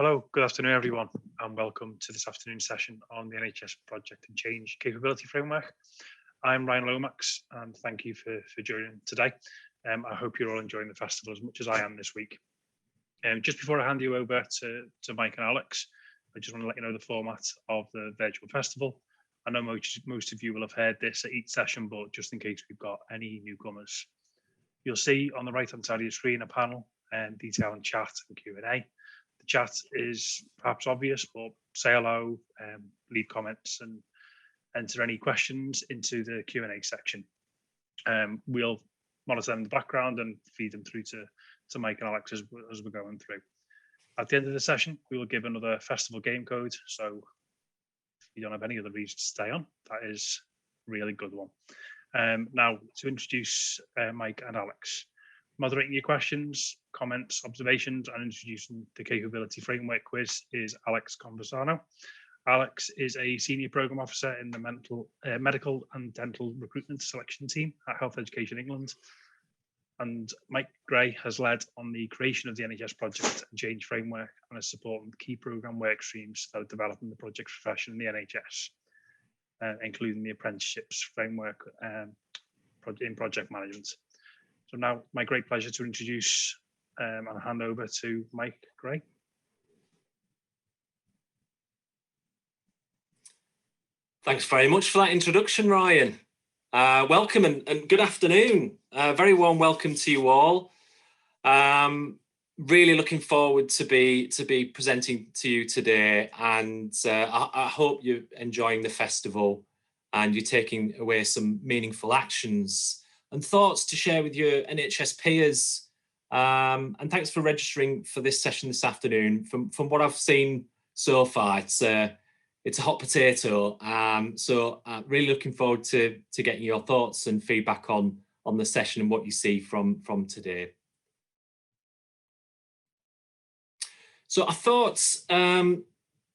Hello, good afternoon, everyone, and welcome to this afternoon session on the NHS Project and Change Capability Framework. I'm Ryan Lomax, and thank you for joining today. I hope you're all enjoying the festival as much as I am this week. Just before I hand you over to Mike and Alex, I just want to let you know the format of the virtual festival. I know most of you will have heard this at each session, but just in case we've got any newcomers, you'll see on the right-hand side of your screen a panel detailing chat and Q&A. The chat is perhaps obvious, but say hello, leave comments, and enter any questions into the Q&A section. We'll monitor them in the background and feed them through to Mike and Alex as we're going through. At the end of the session, we will give another festival game code. So if you don't have any other reason to stay on, that is a really good one. Now, to introduce Mike and Alex. Moderating your questions, comments, observations, and introducing the capability framework quiz is Alex Conversano. Alex is a senior program officer in the medical and dental recruitment selection team at Health Education England. And Mike Gray has led on the creation of the NHS Project and Change Framework and is supporting key program work streams that are developing the project profession in the NHS, including the apprenticeships framework in project management. So now, my great pleasure to introduce and hand over to Mike Gray. Thanks very much for that introduction, Ryan. Welcome and good afternoon. Very warm welcome to you all. Really looking forward to be presenting to you today, and I hope you're enjoying the festival and you're taking away some meaningful actions and thoughts to share with your NHS peers. And thanks for registering for this session this afternoon. From what I've seen so far, it's a hot potato. So really looking forward to getting your thoughts and feedback on the session and what you see from today. So I thought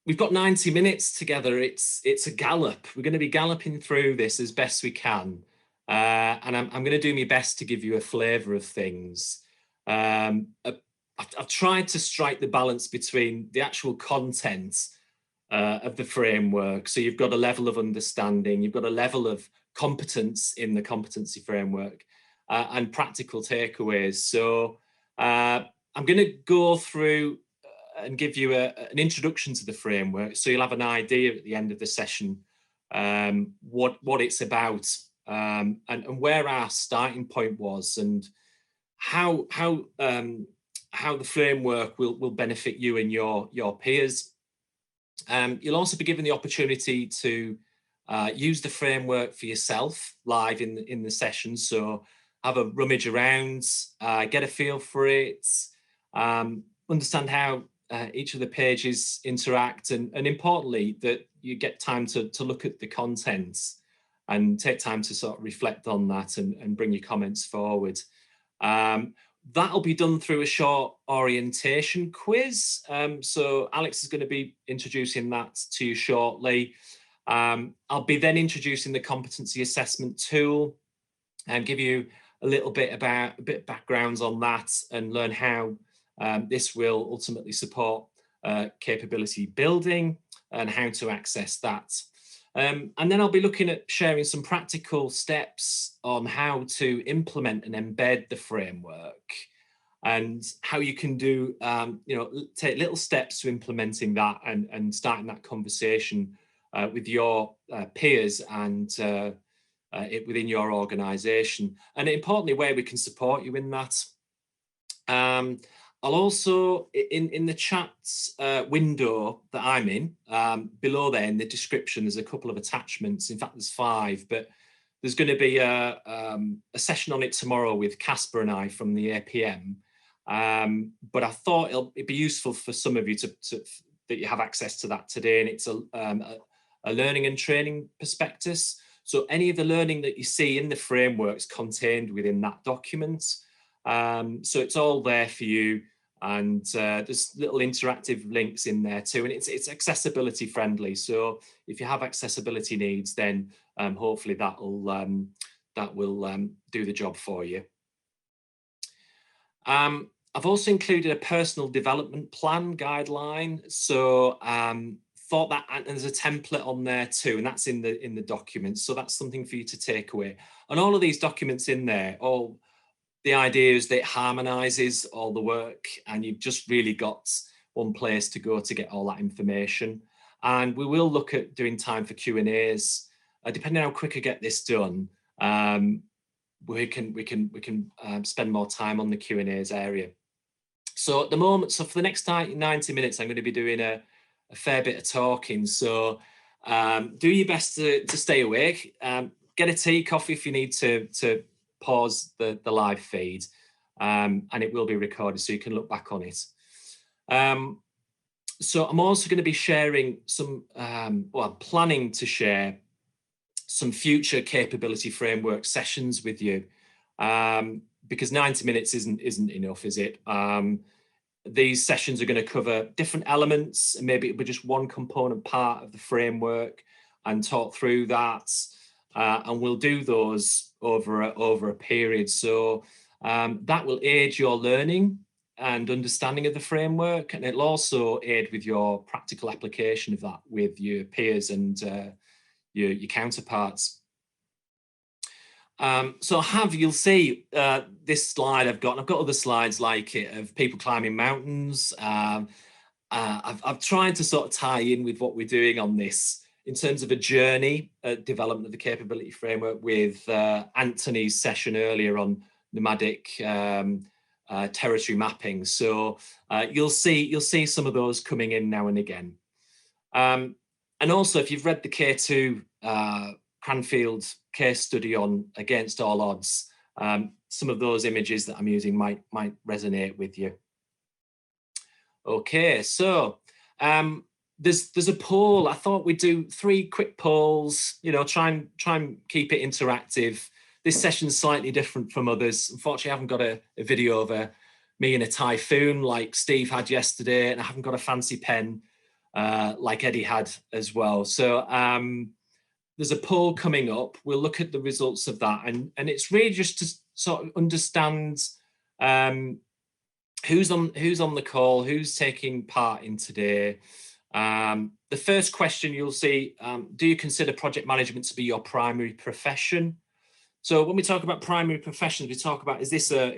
we've got 90 minutes together. It's a gallop. We're going to be galloping through this as best we can. And I'm going to do my best to give you a flavour of things. I've tried to strike the balance between the actual content of the framework. So you've got a level of understanding, you've got a level of competence in the competency framework, and practical takeaways. So I'm going to go through and give you an introduction to the framework, so you'll have an idea at the end of the session what it's about. And where our starting point was, and how the framework will benefit you and your peers. You'll also be given the opportunity to use the framework for yourself live in the session. So have a rummage around, get a feel for it, understand how each of the pages interact, and importantly that you get time to look at the contents and take time to sort of reflect on that and bring your comments forward. That'll be done through a short orientation quiz. So Alex is going to be introducing that to you shortly. I'll be then introducing the competency assessment tool and give you a bit of backgrounds on that and learn how this will ultimately support capability building and how to access that. And then I'll be looking at sharing some practical steps on how to implement and embed the framework and how you can do, take little steps to implementing that and starting that conversation with your peers and within your organisation. And importantly, where we can support you in that. I'll also, in the chat window that I'm in, below there in the description, there's a couple of attachments. In fact, there's 5, but there's going to be a session on it tomorrow with Casper and I from the APM. But I thought it'd be useful for some of you that you have access to that today. And it's a learning and training prospectus. So any of the learning that you see in the framework's contained within that document. So it's all there for you. And there's little interactive links in there too, and it's accessibility friendly. So if you have accessibility needs, then hopefully that will do the job for you. I've also included a personal development plan guideline. So thought that, and there's a template on there too, and that's in the documents. So that's something for you to take away. And all of these documents in there, all the idea is that it harmonizes all the work, and you've just really got one place to go to get all that information. And we will look at doing time for Q&As. Depending on how quick I get this done, we can spend more time on the Q&As area. So at the moment, so for the next 90 minutes, I'm going to be doing a fair bit of talking. So do your best to stay awake. Get a tea, coffee if you need to pause the live feed, and it will be recorded so you can look back on it. So I'm also going to be sharing some, well, I'm planning to share some future capability framework sessions with you, because 90 minutes isn't enough, is it? These sessions are going to cover different elements, and maybe it'll be just one component part of the framework, and talk through that. And we'll do those over a period. So that will aid your learning and understanding of the framework, and it'll also aid with your practical application of that with your peers and your counterparts. So you'll see this slide I've got other slides like it of people climbing mountains. I've tried to sort of tie in with what we're doing on this in terms of a journey development of the capability framework with Anthony's session earlier on nomadic territory mapping. So you'll see some of those coming in now and again. And also, if you've read the K2 Cranfield case study on Against All Odds, some of those images that I'm using might resonate with you. Okay, so there's a poll. I thought we'd do 3 quick polls. You know, try and keep it interactive. This session's slightly different from others. Unfortunately, I haven't got a video of me in a typhoon like Steve had yesterday, and I haven't got a fancy pen like Eddie had as well. So there's a poll coming up. We'll look at the results of that, and it's really just to sort of understand who's on the call, who's taking part in today. The first question you'll see: do you consider project management to be your primary profession? So when we talk about primary professions, we talk about, is this a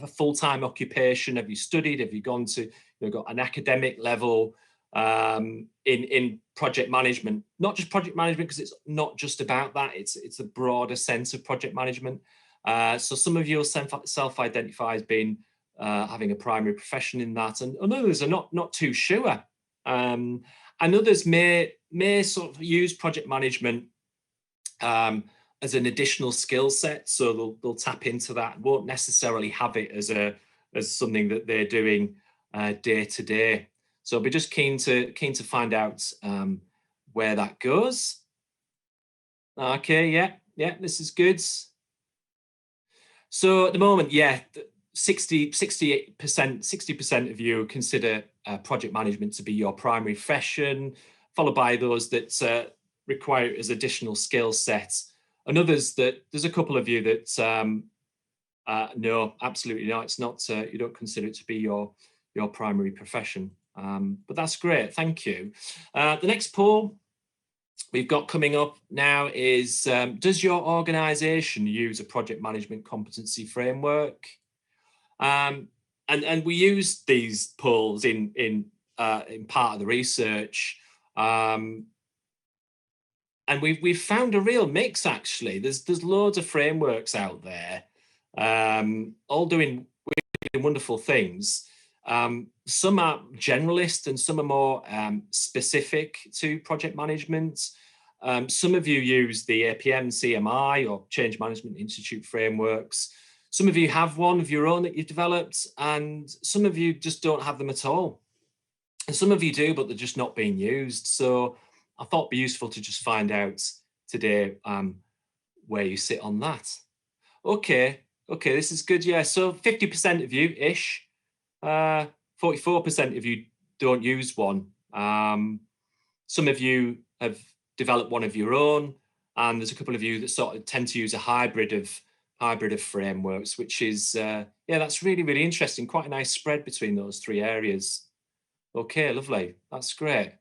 full-time occupation? Have you studied? Have you gone to, got an academic level in project management? Not just project management, because it's not just about that. It's a broader sense of project management. So some of you will self-identify as being having a primary profession in that, and others are not too sure. And others may sort of use project management as an additional skill set, so they'll tap into that. Won't necessarily have it as something that they're doing day to day. So I'll be just keen to find out where that goes. Okay, yeah, this is good. So at the moment, 60% of you consider project management to be your primary profession, followed by those that require it as additional skill sets. And others that there's a couple of you that no, absolutely not. It's not. You don't consider it to be your primary profession. But that's great. Thank you. The next poll we've got coming up now is: does your organisation use a project management competency framework? And we use these polls in part of the research. And we've found a real mix, actually. There's loads of frameworks out there, all doing wonderful things. Some are generalist and some are more specific to project management. Some of you use the APM, CMI, or Change Management Institute frameworks. Some of you have one of your own that you've developed, and some of you just don't have them at all. And some of you do, but they're just not being used. So I thought it'd be useful to just find out today where you sit on that. Okay, this is good. Yeah, so 50% of you ish, 44% of you don't use one. Some of you have developed one of your own, and there's a couple of you that sort of tend to use a hybrid of hybrid of frameworks, which is, yeah, that's really, really interesting. Quite a nice spread between those three areas. Okay, lovely. That's great.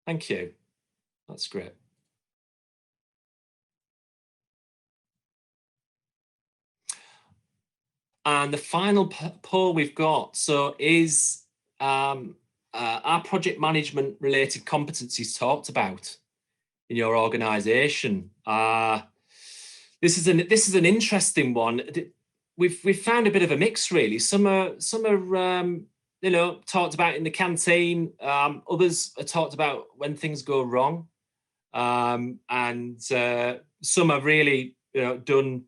Thank you. That's great. And the final poll we've got, so is our project management related competencies talked about in your organisation? This is an interesting one. We've found a bit of a mix, really. Some are talked about in the canteen. Others are talked about when things go wrong, and some are really done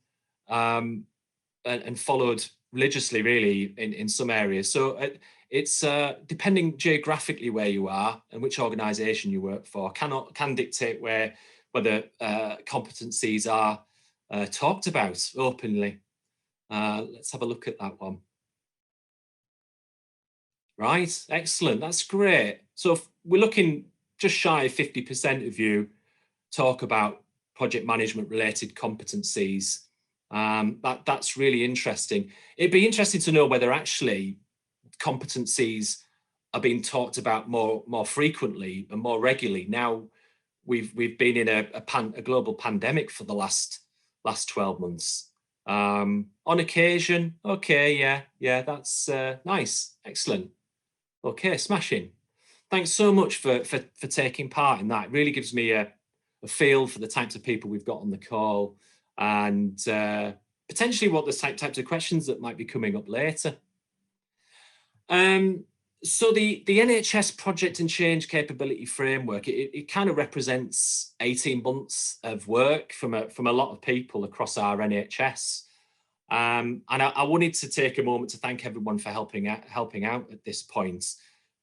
and followed religiously, really, in some areas. So it's depending geographically where you are and which organisation you work for can dictate whether competencies are talked about openly. Let's have a look at that one. Right, excellent. That's great. So if we're looking just shy of 50% of you talk about project management related competencies. That's really interesting. It'd be interesting to know whether actually competencies are being talked about more frequently and more regularly. Now we've been in a global pandemic for the last 12 months. On occasion, okay, yeah, that's nice, excellent. Okay, smashing. Thanks so much for taking part in that. It really gives me a feel for the types of people we've got on the call and potentially what the types of questions that might be coming up later. So the NHS Project and Change Capability Framework, it kind of represents 18 months of work from a lot of people across our NHS. And I wanted to take a moment to thank everyone for helping out at this point,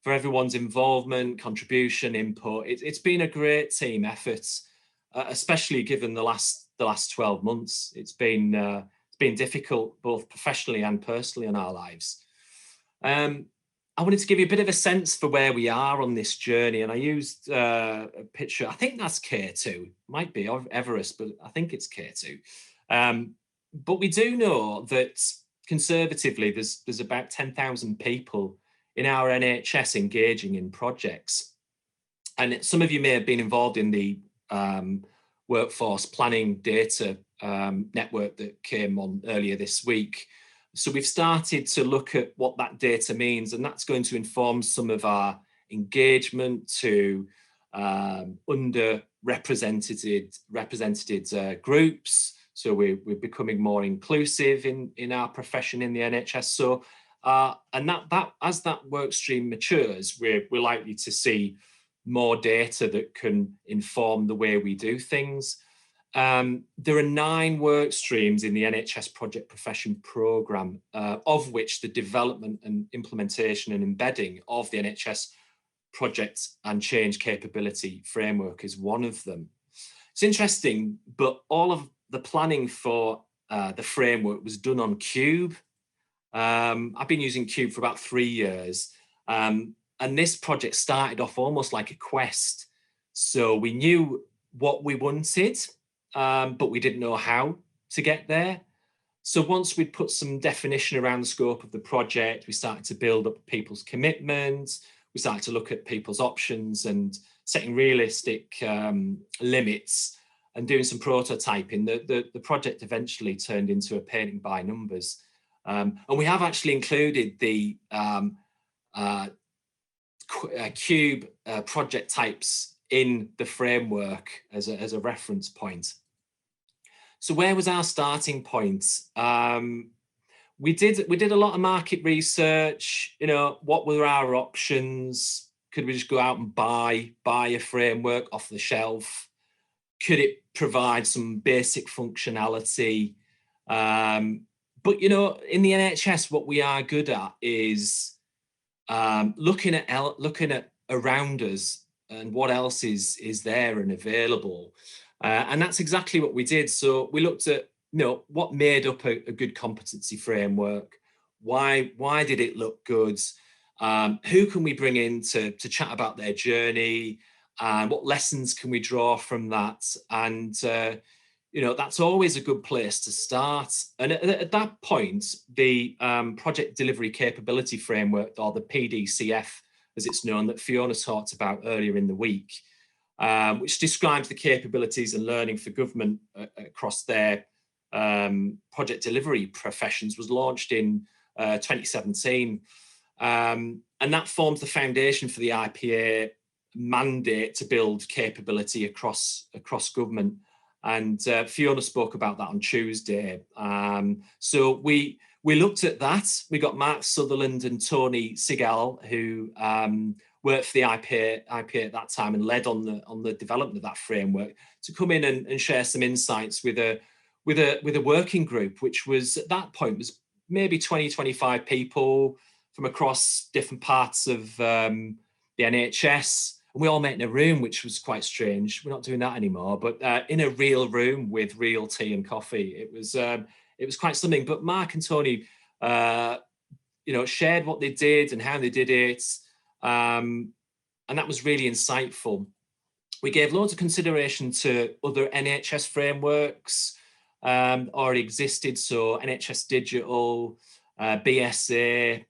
for everyone's involvement, contribution, input. It's been a great team effort, especially given the last 12 months. It's been difficult both professionally and personally in our lives. I wanted to give you a bit of a sense for where we are on this journey, and I used a picture. I think that's K2, might be Everest, but I think it's K2. But we do know that conservatively, there's about 10,000 people in our NHS engaging in projects, and some of you may have been involved in the workforce planning data network that came on earlier this week. So we've started to look at what that data means, and that's going to inform some of our engagement to underrepresented groups. So we're becoming more inclusive in our profession in the NHS. So and that as that work stream matures, we're likely to see more data that can inform the way we do things. There are 9 work streams in the NHS Project Profession Programme, of which the development and implementation and embedding of the NHS Project and Change Capability Framework is one of them. It's interesting, but all of the planning for the framework was done on Cube. I've been using Cube for about 3 years. And this project started off almost like a quest. So we knew what we wanted, but we didn't know how to get there. So once we'd put some definition around the scope of the project, we started to build up people's commitments. We started to look at people's options and setting realistic limits and doing some prototyping. The project eventually turned into a painting by numbers. And we have actually included the Cube project types in the framework as a reference point. So where was our starting point? We did a lot of market research. What were our options? Could we just go out and buy a framework off the shelf? Could it provide some basic functionality? But in the NHS, what we are good at is looking at around us and what else is there and available. And that's exactly what we did. So we looked at what made up a good competency framework. Why did it look good? Who can we bring in to chat about their journey? And what lessons can we draw from that? And that's always a good place to start. And at that point, the Project Delivery Capability Framework, or the PDCF, as it's known, that Fiona talked about earlier in the week, which describes the capabilities and learning for government across their project delivery professions, was launched in 2017. And that forms the foundation for the IPA mandate to build capability across government. And Fiona spoke about that on Tuesday. So we looked at that. We got Mark Sutherland and Tony Segal, who worked for the IPA at that time and led on the development of that framework, to come in and share some insights with a working group, which was at that point was maybe 20, 25 people from across different parts of the NHS. And we all met in a room, which was quite strange. We're not doing that anymore, but in a real room with real tea and coffee. It was quite something. But Mark and Tony, shared what they did and how they did it, and that was really insightful. We gave loads of consideration to other NHS frameworks already existed, so NHS Digital, BSA,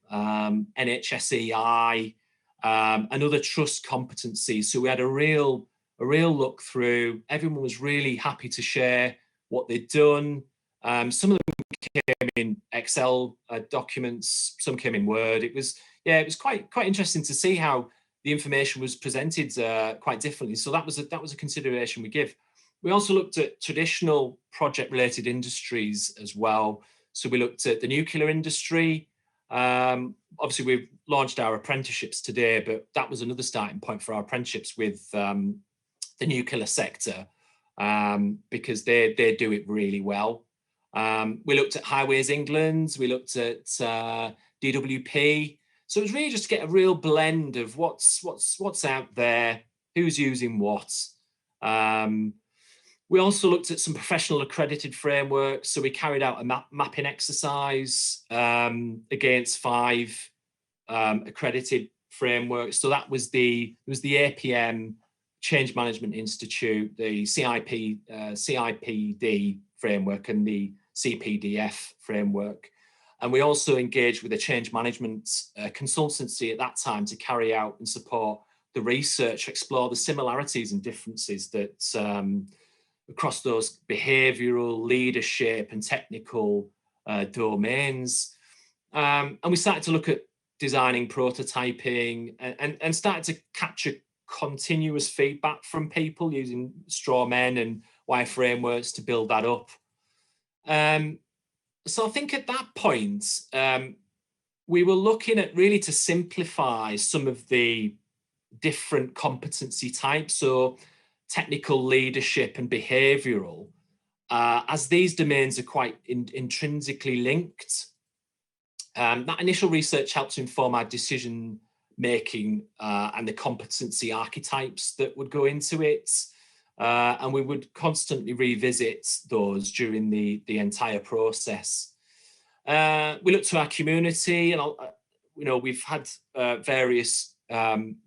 NHSEI. And other trust competencies. So we had a real look through. Everyone was really happy to share what they'd done. Some of them came in Excel documents, some came in Word. It was quite interesting to see how the information was presented quite differently. So that was a consideration we give. We also looked at traditional project-related industries as well. So we looked at the nuclear industry. Obviously, we've launched our apprenticeships today, but that was another starting point for our apprenticeships with the nuclear sector, because they do it really well. We looked at Highways England, we looked at DWP. So it was really just to get a real blend of what's out there, who's using what. We also looked at some professional accredited frameworks. So we carried out a mapping exercise against 5 accredited frameworks. So that was the APM, Change Management Institute, the CIPD framework, and the CPDF framework. And we also engaged with a change management consultancy at that time to carry out and support the research, explore the similarities and differences that across those behavioural, leadership and technical domains. And we started to look at designing prototyping and started to capture continuous feedback from people using straw men and wireframeworks to build that up. So I think at that point, we were looking at really to simplify some of the different competency types. So technical, leadership and behavioural, as these domains are quite intrinsically linked. That initial research helped to inform our decision making and the competency archetypes that would go into it. And we would constantly revisit those during the entire process. We looked to our community, and we've had various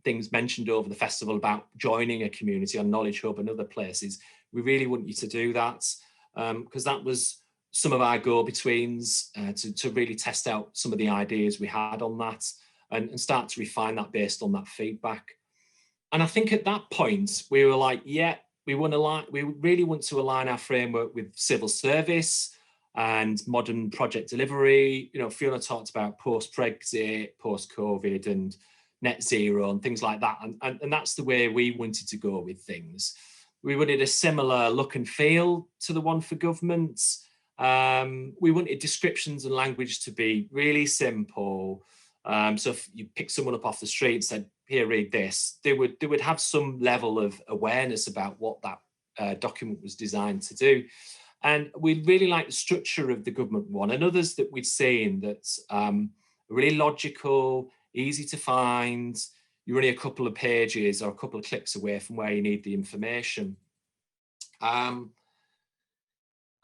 things mentioned over the festival about joining a community on Knowledge Hub and other places. We really want you to do that, because that was some of our go-betweens to really test out some of the ideas we had on that and start to refine that based on that feedback. And I think at that point we were like, yeah, we really want to align our framework with civil service and modern project delivery. Fiona talked about post-Brexit, post-COVID and net zero and things like that. And that's the way we wanted to go with things. We wanted a similar look and feel to the one for governments. We wanted descriptions and language to be really simple. So if you pick someone up off the street and said, here, read this, they would have some level of awareness about what that document was designed to do. And we really like the structure of the government one and others that we'd seen that's really logical, easy to find. You're only a couple of pages or a couple of clicks away from where you need the information. And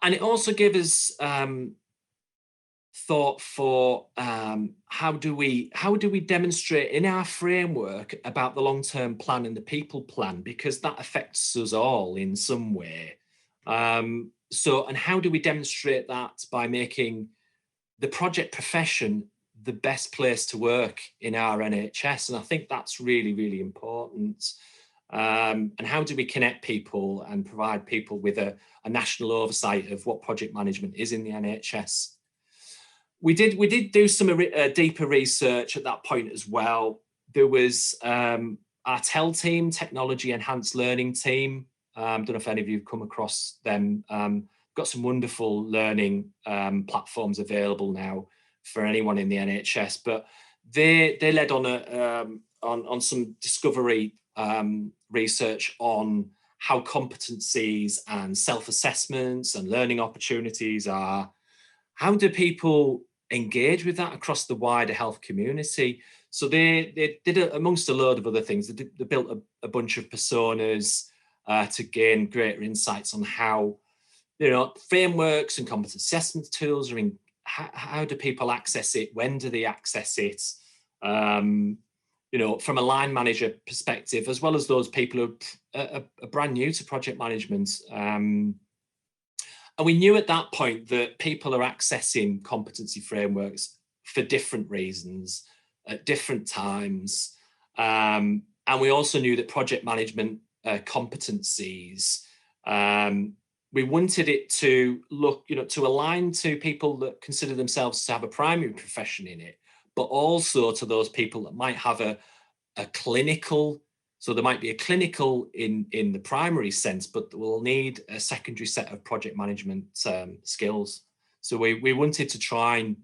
it also gives us thought for how do we demonstrate in our framework about the long-term plan and the people plan, because that affects us all in some way. And how do we demonstrate that? By making the project profession the best place to work in our NHS. And I think that's really, really important. And how do we connect people and provide people with a national oversight of what project management is in the NHS? We did do some deeper research at that point as well. There was our TEL team, Technology Enhanced Learning team. Don't know if any of you have come across them. Got some wonderful learning platforms available now for anyone in the NHS, but they led on some discovery research on how competencies and self-assessments and learning opportunities are. How do people engage with that across the wider health community? So they did, amongst a load of other things, they built a bunch of personas to gain greater insights on how, frameworks and competence assessment tools are in. How do people access it? When do they access it? From a line manager perspective, as well as those people who are brand new to project management. And we knew at that point that people are accessing competency frameworks for different reasons at different times. And we also knew that project management competencies, we wanted it to look, to align to people that consider themselves to have a primary profession in it, but also to those people that might have a clinical, so there might be a clinical in the primary sense, but will need a secondary set of project management skills. So we wanted to try and,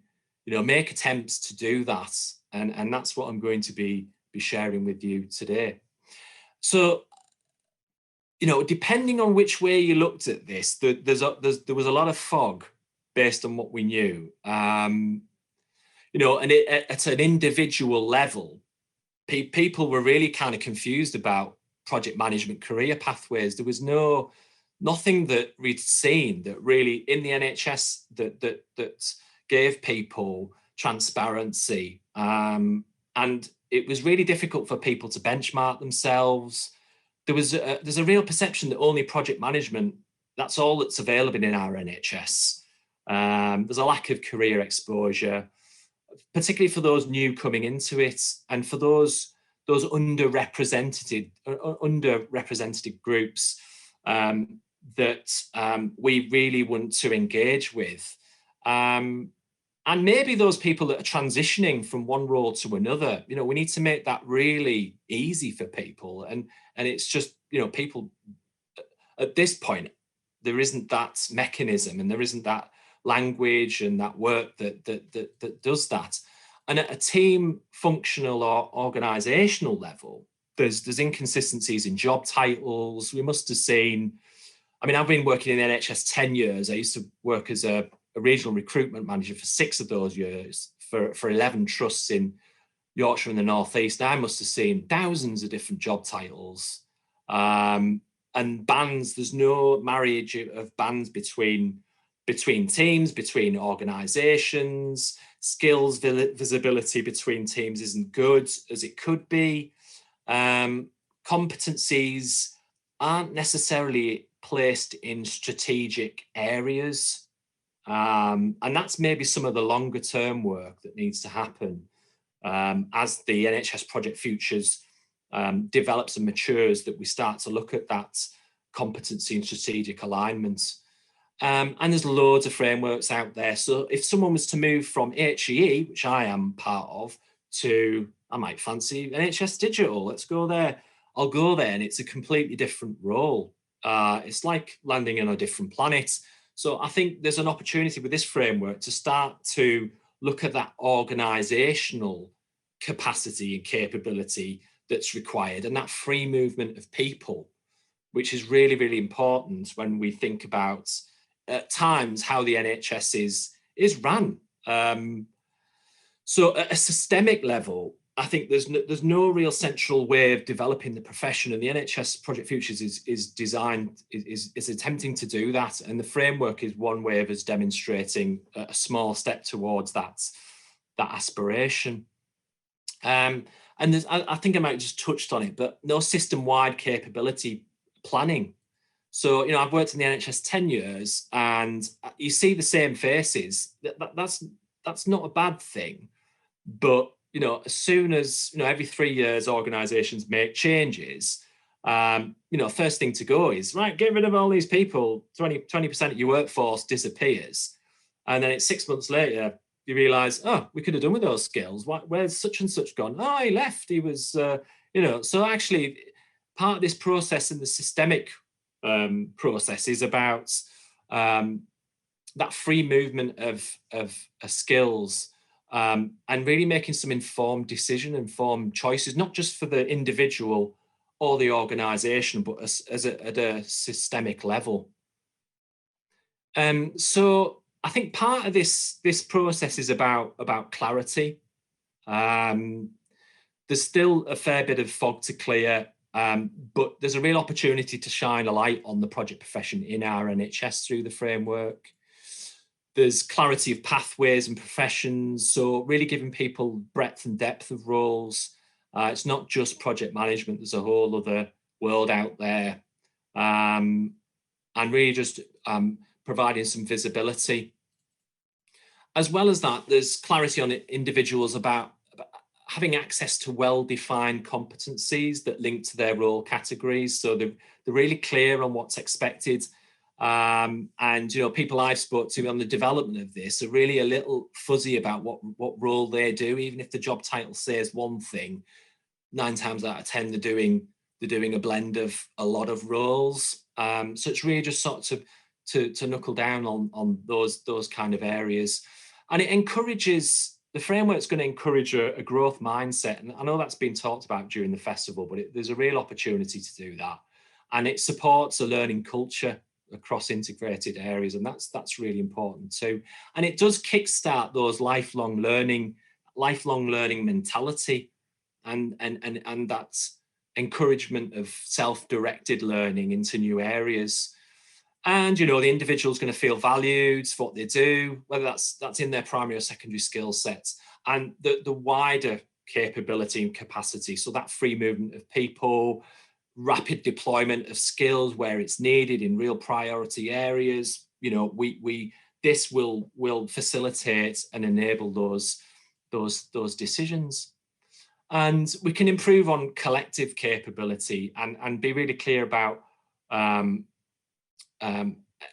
make attempts to do that. And that's what I'm going to be sharing with you today. So, depending on which way you looked at this, there was a lot of fog based on what we knew. And at an individual level, people were really kind of confused about project management career pathways. There was nothing that we'd seen that really in the NHS that gave people transparency. And it was really difficult for people to benchmark themselves. There's a real perception that only project management, that's all that's available in our NHS. There's a lack of career exposure, particularly for those new coming into it, and for those underrepresented groups that we really want to engage with. And maybe those people that are transitioning from one role to another, we need to make that really easy for people. And it's just, people at this point, there isn't that mechanism and there isn't that language and that work that does that. And at a team, functional or organizational level, there's inconsistencies in job titles. We must have seen, I've been working in the NHS 10 years. I used to work as a regional recruitment manager for 6 of those years for 11 trusts in Yorkshire and the North East. I must have seen thousands of different job titles and bands. There's no marriage of bands between teams, between organizations. Skills visibility between teams isn't good as it could be. Competencies aren't necessarily placed in strategic areas. And that's maybe some of the longer term work that needs to happen as the NHS Project Futures develops and matures, that we start to look at that competency and strategic alignment. And there's loads of frameworks out there. So if someone was to move from HEE, which I am part of, to, I might fancy NHS Digital, let's go there. I'll go there, and it's a completely different role. It's like landing on a different planet. So I think there's an opportunity with this framework to start to look at that organizational capacity and capability that's required, and that free movement of people, which is really, really important when we think about at times how the NHS is run. So at a systemic level, I think there's no real central way of developing the profession, and the NHS Project Futures is attempting to do that. And the framework is one way of us demonstrating a small step towards that aspiration. And I think I might have just touched on it, but no system-wide capability planning. So, I've worked in the NHS 10 years, and you see the same faces. That's not a bad thing. But, as soon as, every 3 years organizations make changes, first thing to go is, right, get rid of all these people, 20% of your workforce disappears. And then it's 6 months later, you realize, oh, we could have done with those skills. Where's such and such gone? Oh, he left. He was, so actually part of this process and the systemic process is about that free movement of skills, and really making some informed choices, not just for the individual or the organization, but at a systemic level. So I think part of this process is about clarity. There's still a fair bit of fog to clear, but there's a real opportunity to shine a light on the project profession in our NHS through the framework. There's clarity of pathways and professions, so really giving people breadth and depth of roles. It's not just project management, there's a whole other world out there. And really just providing some visibility. As well as that, there's clarity on individuals about having access to well-defined competencies that link to their role categories. So they're really clear on what's expected. And people I've spoke to on the development of this are really a little fuzzy about what role they do, even if the job title says one thing. 9 times out of 10, they're doing a blend of a lot of roles. So it's really just sort of to knuckle down on those kind of areas, and it encourages. The framework's going to encourage a growth mindset, and I know that's been talked about during the festival, but there's a real opportunity to do that, and it supports a learning culture across integrated areas, and that's really important too. And it does kickstart those lifelong learning mentality, and that encouragement of self-directed learning into new areas. And the individual's going to feel valued for what they do, whether that's in their primary or secondary skill sets, and the wider capability and capacity. So that free movement of people, rapid deployment of skills where it's needed in real priority areas. This will facilitate and enable those decisions. And we can improve on collective capability and be really clear about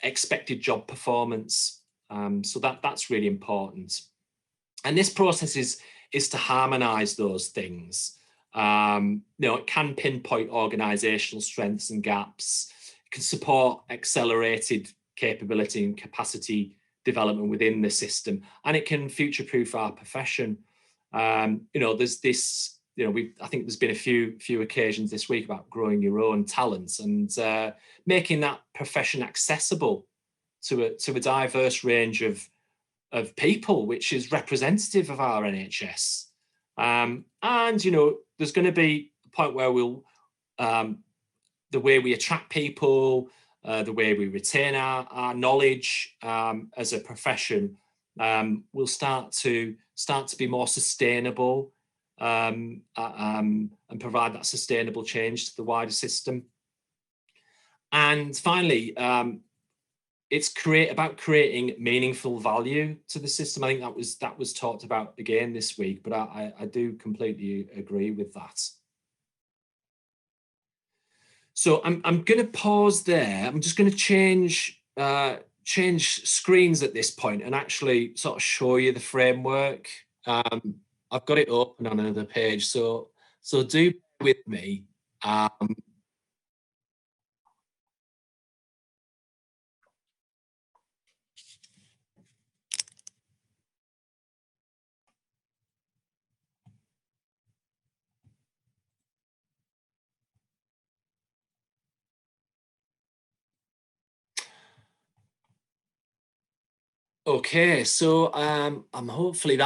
expected job performance. So that's really important. And this process is to harmonize those things. It can pinpoint organizational strengths and gaps. It can support accelerated capability and capacity development within the system, and it can future-proof our profession. There's this. I think there's been a few occasions this week about growing your own talents and making that profession accessible to a diverse range of people, which is representative of our NHS. And there's going to be a point where we'll the way we attract people, the way we retain our knowledge as a profession, will start to be more sustainable. And provide that sustainable change to the wider system. And finally, it's about creating meaningful value to the system. I think that was talked about again this week, but I do completely agree with that. So I'm going to pause there. I'm just going to change screens at this point and actually sort of show you the framework. I've got it open on another page, so do bear with me. Okay, so I'm hopefully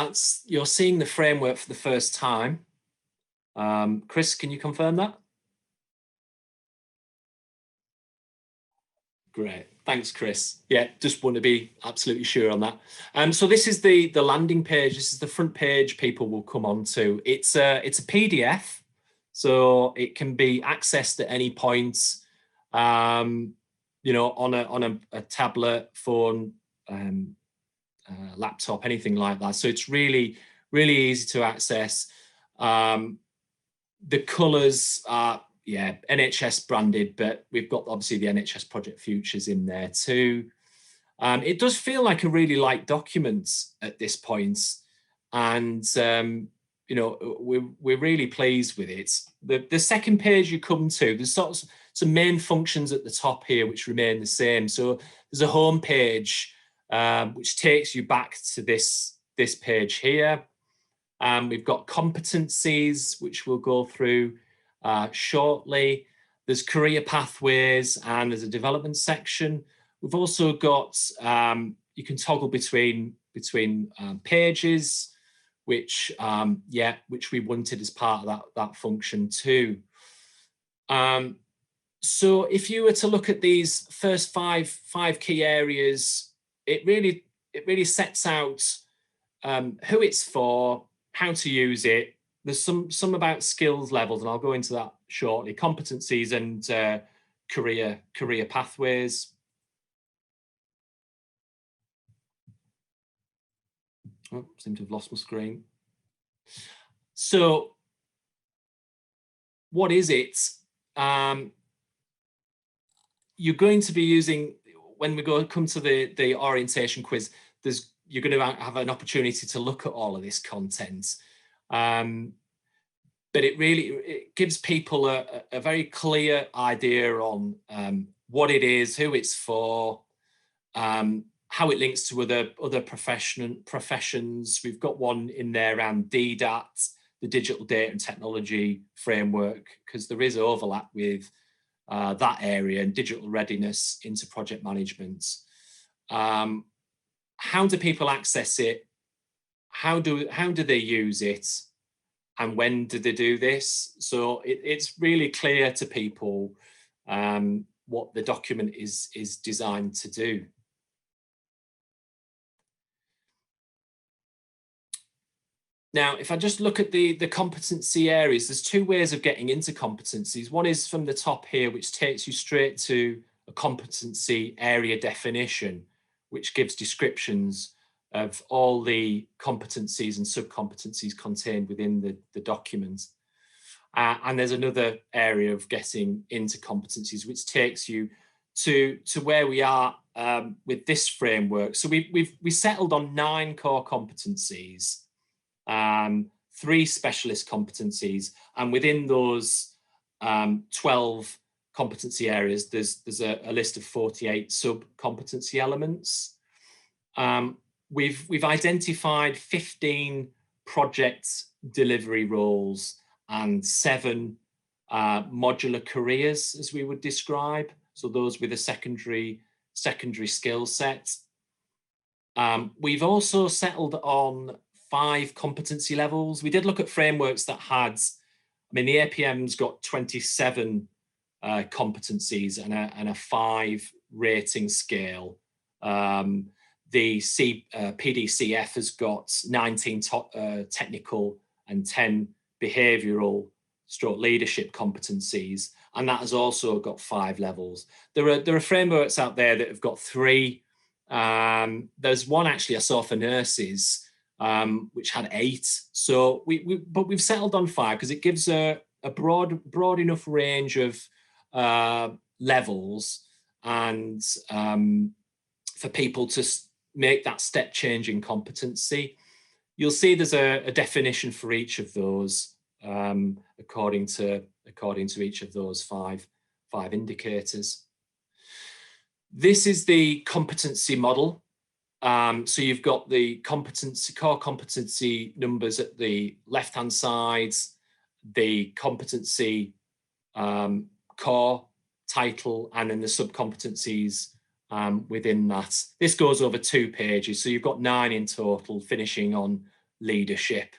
you're seeing the framework for the first time. Chris, can you confirm that? Great, thanks, Chris. Yeah, just want to be absolutely sure on that. So this is the landing page. This is the front page people will come onto. It's a PDF, so it can be accessed at any point. on a tablet, phone, laptop, anything like that. So it's really, really easy to access. The colours are, NHS branded, but we've got obviously the NHS Project Futures in there too. It does feel like a really light document at this point, and we're really pleased with it. The second page you come to, there's sort of some main functions at the top here which remain the same. So there's a home page which takes you back to this page here. We've got competencies, which we'll go through shortly. There's career pathways, and there's a development section. We've also got, you can toggle between pages, which we wanted as part of that function too. So if you were to look at these first five key areas, it really sets out who it's for, how to use it. There's some about skills levels, and I'll go into that shortly. Competencies and career pathways. Oh, seem to have lost my screen. So, what is it? You're going to be using, when we come to the orientation quiz, you're going to have an opportunity to look at all of this content. But it gives people a very clear idea on what it is, who it's for, how it links to other professions. We've got one in there around DDAT, the Digital Data and Technology Framework, because there is overlap with that area, and digital readiness into project management. How do people access it? How do they use it? And when do they do this? So it's really clear to people what the document is designed to do. Now, if I just look at the competency areas, there's two ways of getting into competencies. One is from the top here, which takes you straight to a competency area definition, which gives descriptions of all the competencies and sub-competencies contained within the document. And there's another area of getting into competencies, which takes you to where we are with this framework. So we settled on 9 core competencies, 3 specialist competencies, and within those 12 competency areas, there's a list of 48 sub-competency elements. We've identified 15 project delivery roles and 7 modular careers, as we would describe. So those with a secondary skill set. We've also settled on 5 competency levels. We did look at frameworks that had, the APM's got 27 competencies and a 5 rating scale. The PDCF has got 19 technical and 10 behavioural / leadership competencies, and that has also got 5 levels. There are frameworks out there that have got 3. There's one actually I saw for nurses, which had 8. So but we've settled on 5 because it gives a broad enough range of levels, and for people to make that step change in competency. You'll see there's a definition for each of those according to each of those five indicators. This is the competency model. So you've got the core competency numbers at the left-hand side, the competency core title, and then the sub-competencies within that. This goes over 2 pages, so you've got 9 in total, finishing on leadership,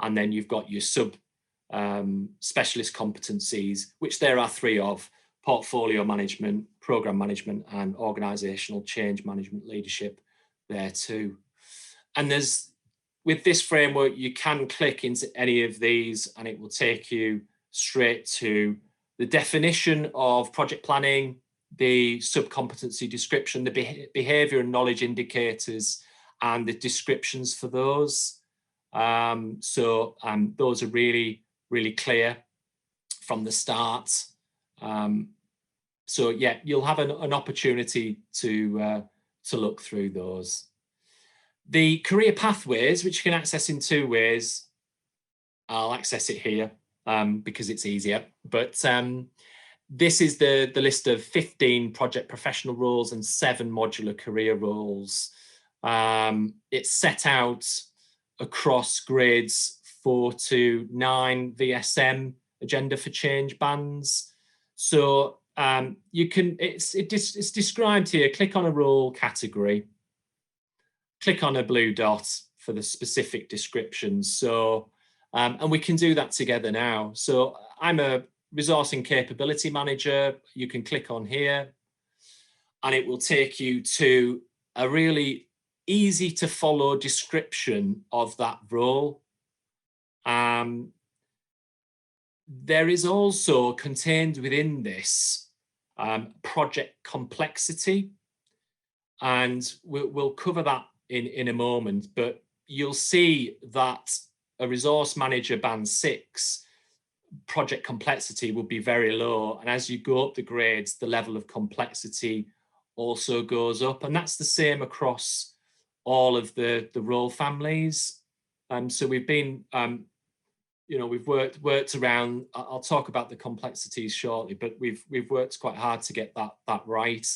and then you've got your specialist competencies, which there are 3 of: portfolio management, program management, and organizational change management leadership there too. And with this framework, you can click into any of these and it will take you straight to the definition of project planning, the sub-competency description, the behaviour and knowledge indicators, and the descriptions for those. Those are really, really clear from the start. So yeah, you'll have an opportunity to look through those. The career pathways, which you can access in two ways. I'll access it here because it's easier. But this is the list of 15 project professional roles and 7 modular career roles. It's set out across grades 4 to 9 VSM Agenda for Change bands. So you can, it's described here. Click on a role category, click on a blue dot for the specific descriptions. So, and we can do that together now. So I'm a resource and capability manager. You can click on here and it will take you to a really easy to follow description of that role. There is also contained within this project complexity, and we'll cover that in a moment, but you'll see that a resource manager band 6 project complexity will be very low, and as you go up the grades, the level of complexity also goes up, and that's the same across all of the role families. So we've been we've worked around. I'll talk about the complexities shortly, but we've worked quite hard to get that right.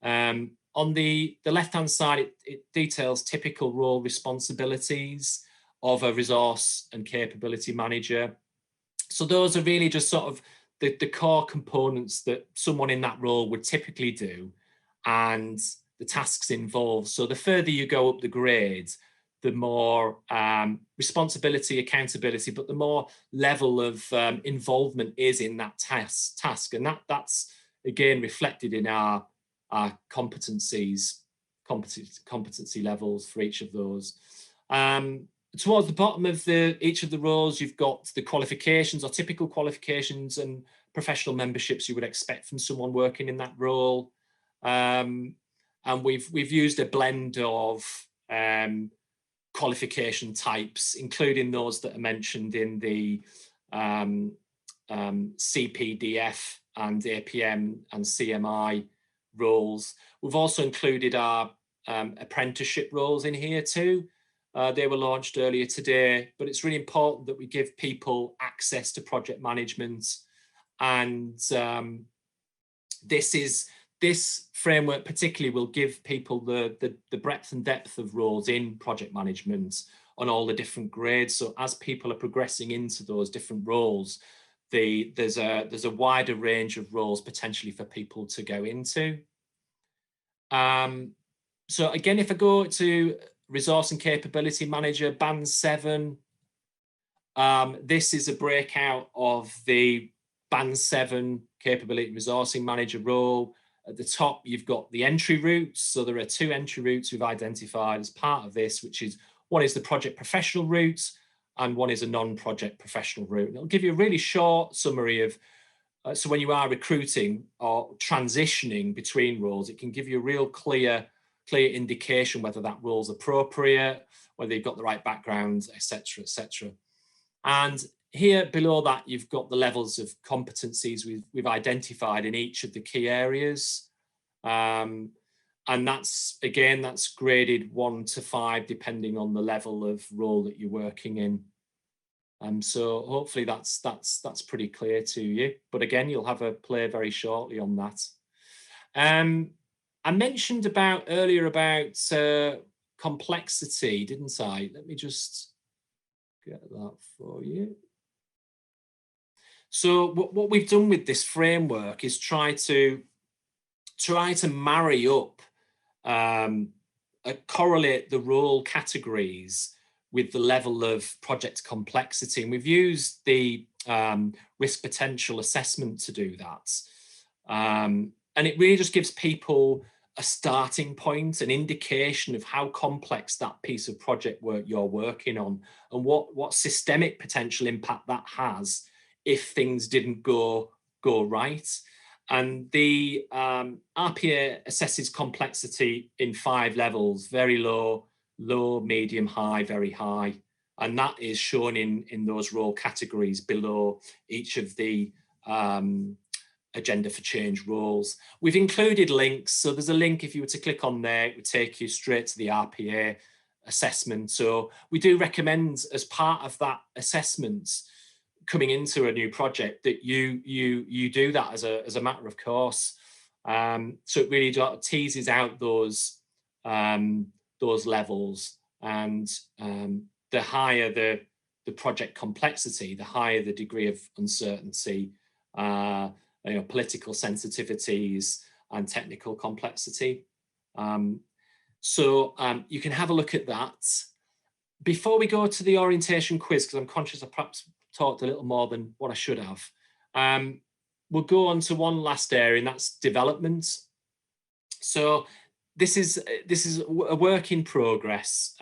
On the left-hand side, it details typical role responsibilities of a resource and capability manager. So those are really just sort of the core components that someone in that role would typically do, and the tasks involved. So the further you go up the grades, the more responsibility, accountability, but the more level of involvement is in that task. And that's again reflected in our competency levels for each of those. Towards the bottom of each of the roles, you've got the qualifications or typical qualifications and professional memberships you would expect from someone working in that role. And we've used a blend of qualification types, including those that are mentioned in the CPDF and APM and CMI roles. We've also included our apprenticeship roles in here too. They were launched earlier today, but it's really important that we give people access to project management. And this framework particularly will give people the breadth and depth of roles in project management on all the different grades. So as people are progressing into those different roles, there's a wider range of roles potentially for people to go into. So again, if I go to Resource and Capability Manager, Band 7, this is a breakout of the Band 7 Capability Resourcing Manager role. At the top, you've got the entry routes. So there are 2 entry routes we've identified as part of this, which is one is the project professional route and one is a non-project professional route. And it'll give you a really short summary of, so when you are recruiting or transitioning between roles, it can give you a real clear indication whether that role's appropriate, whether you've got the right background, etc., etc. And here below that, you've got the levels of competencies we've identified in each of the key areas. And that's graded 1 to 5, depending on the level of role that you're working in. So hopefully that's pretty clear to you. But again, you'll have a play very shortly on that. I mentioned earlier about complexity, didn't I? Let me just get that for you. So what we've done with this framework is try to marry up, correlate the role categories with the level of project complexity. And we've used the risk potential assessment to do that. And it really just gives people a starting point, an indication of how complex that piece of project work you're working on and what systemic potential impact that has if things didn't go right. And the RPA assesses complexity in 5 levels: very low, low, medium, high, very high. And that is shown in those role categories below each of the Agenda for Change roles. We've included links. So there's a link, if you were to click on there, it would take you straight to the RPA assessment. So we do recommend, as part of that assessment, coming into a new project, that you do that as a matter of course. So it really teases out those levels, and the higher the project complexity, the higher the degree of uncertainty, political sensitivities and technical complexity. So you can have a look at that. Before we go to the orientation quiz, because I'm conscious I perhaps talked a little more than what I should have, we'll go on to one last area, and that's development. So this is a work in progress.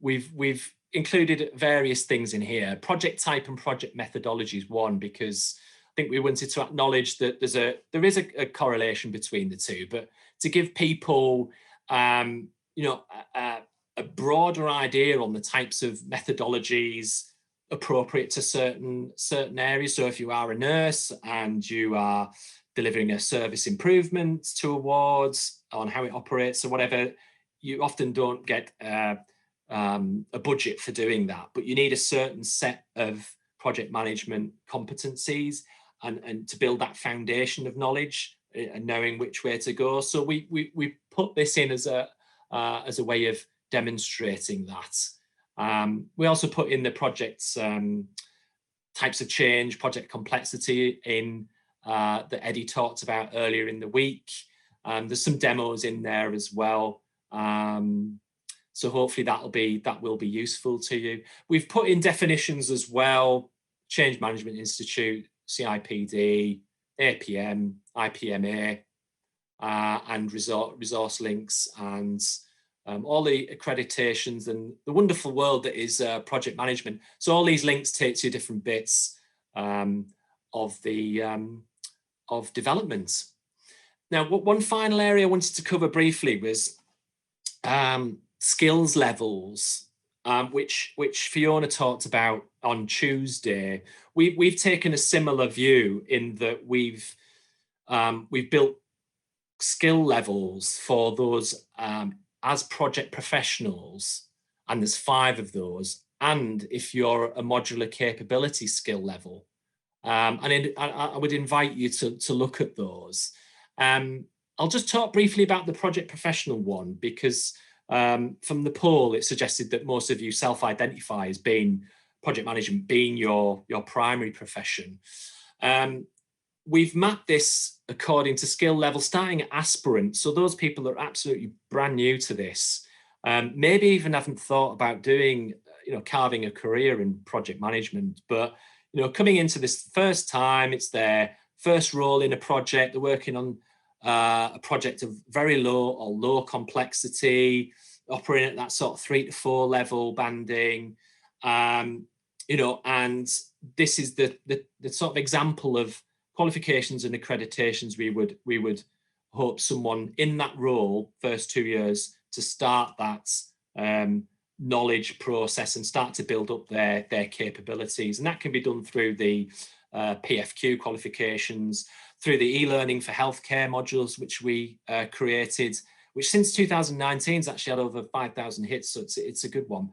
We've included various things in here. Project type and project methodology is one, because I think we wanted to acknowledge that there is a correlation between the two, but to give people a broader idea on the types of methodologies appropriate to certain areas. So if you are a nurse and you are delivering a service improvement to awards on how it operates or whatever, you often don't get a budget for doing that, but you need a certain set of project management competencies and to build that foundation of knowledge and knowing which way to go. So we put this in as a way of demonstrating that. We also put in the project's types of change, project complexity in that Eddie talked about earlier in the week. There's some demos in there as well. So hopefully that will be useful to you. We've put in definitions as well: Change Management Institute, CIPD, APM, IPMA, and resource links, and all the accreditations and the wonderful world that is project management. So all these links take to different bits of development. Now, one final area I wanted to cover briefly was skills levels, which Fiona talked about on Tuesday. We've taken a similar view in that we've built skill levels for those as project professionals, and there's 5 of those. And if you're a modular capability skill level, and I would invite you to look at those. I'll just talk briefly about the project professional one, because from the poll, it suggested that most of you self-identify as being project management being your primary profession. We've mapped this according to skill level, starting at aspirant. So those people that are absolutely brand new to this, maybe even haven't thought about doing, carving a career in project management, but coming into this first time, it's their first role in a project. They're working on a project of very low or low complexity, operating at that sort of 3 to 4 level banding, and this is the sort of example of qualifications and accreditations we would hope someone in that role, first 2 years, to start that knowledge process and start to build up their capabilities. And that can be done through the PFQ qualifications, through the e-learning for healthcare modules, which we created, which since 2019 has actually had over 5,000 hits, so it's a good one.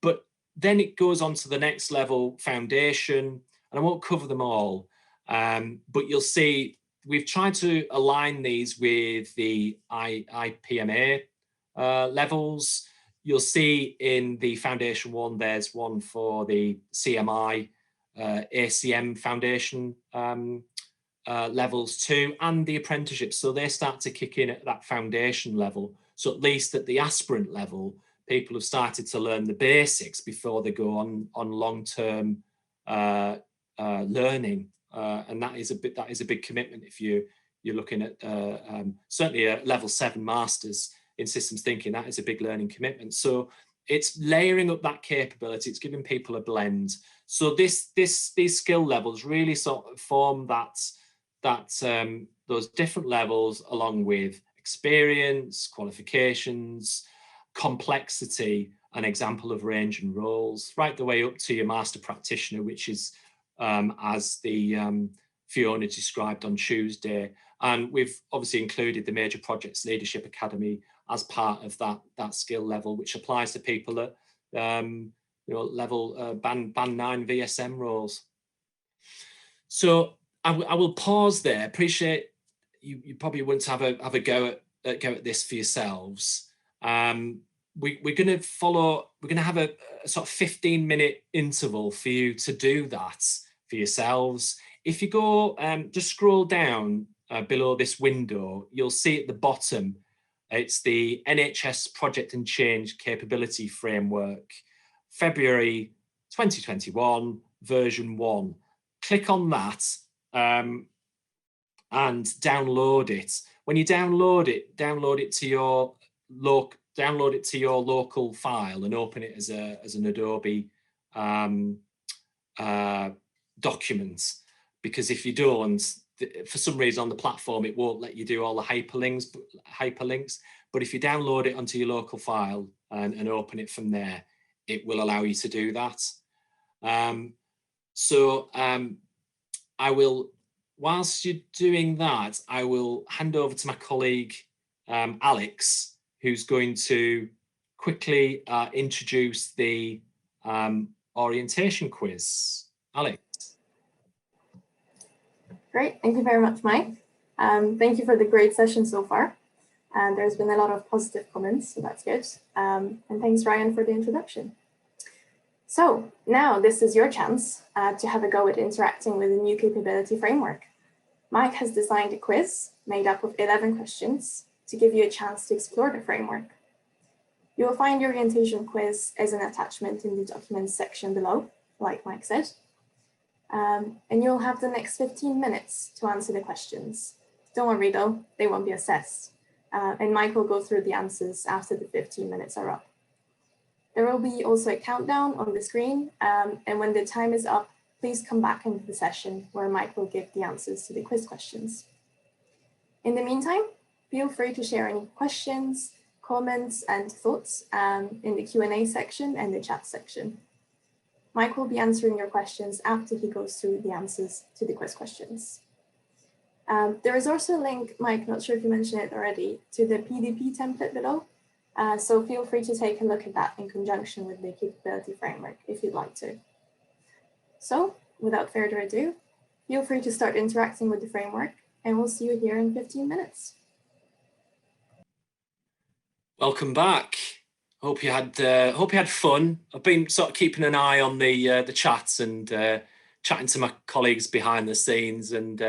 But then it goes on to the next level, foundation, and I won't cover them all, but you'll see we've tried to align these with the IPMA levels. You'll see in the foundation one, there's one for the CMI, ACM foundation levels too, and the apprenticeship. So they start to kick in at that foundation level. So at least at the aspirant level, people have started to learn the basics before they go on long-term learning, and that is a big commitment if you're looking at certainly a level 7 masters in systems thinking. That is a big learning commitment. So it's layering up that capability. It's giving people a blend. So these skill levels really sort of form that those different levels, along with experience, qualifications, complexity, an example of range and roles, right the way up to your master practitioner, which is as the Fiona described on Tuesday. And we've obviously included the Major Projects Leadership Academy as part of that skill level, which applies to people at level band 9 VSM roles. So I will pause there. Appreciate you probably want to have a go at this for yourselves. We're going to have a sort of 15-minute interval for you to do that for yourselves. If you go, just scroll down below this window, you'll see at the bottom, it's the NHS Project and Change Capability Framework, February 2021, version 1. Click on that and download it. When you download it to your local file and open it as an Adobe document. Because if you don't, for some reason on the platform, it won't let you do all the hyperlinks. But if you download it onto your local file and open it from there, it will allow you to do that. I will, whilst you're doing that, I will hand over to my colleague, Alex, who's going to quickly introduce the orientation quiz. Alex. Great, thank you very much, Mike. Thank you for the great session so far. And there's been a lot of positive comments, so that's good. And thanks, Ryan, for the introduction. So now this is your chance to have a go at interacting with the new capability framework. Mike has designed a quiz made up of 11 questions to give you a chance to explore the framework. You will find the orientation quiz as an attachment in the documents section below, like Mike said. And you'll have the next 15 minutes to answer the questions. Don't worry though, they won't be assessed. And Mike will go through the answers after the 15 minutes are up. There will be also a countdown on the screen, and when the time is up, please come back into the session where Mike will give the answers to the quiz questions. In the meantime, feel free to share any questions, comments, and thoughts in the Q&A section and the chat section. Mike will be answering your questions after he goes through the answers to the quiz questions. There is also a link, Mike, not sure if you mentioned it already, to the PDP template below. So feel free to take a look at that in conjunction with the capability framework if you'd like to. So without further ado, feel free to start interacting with the framework, and we'll see you here in 15 minutes. Welcome back. Hope you had fun. I've been sort of keeping an eye on the chats and chatting to my colleagues behind the scenes, and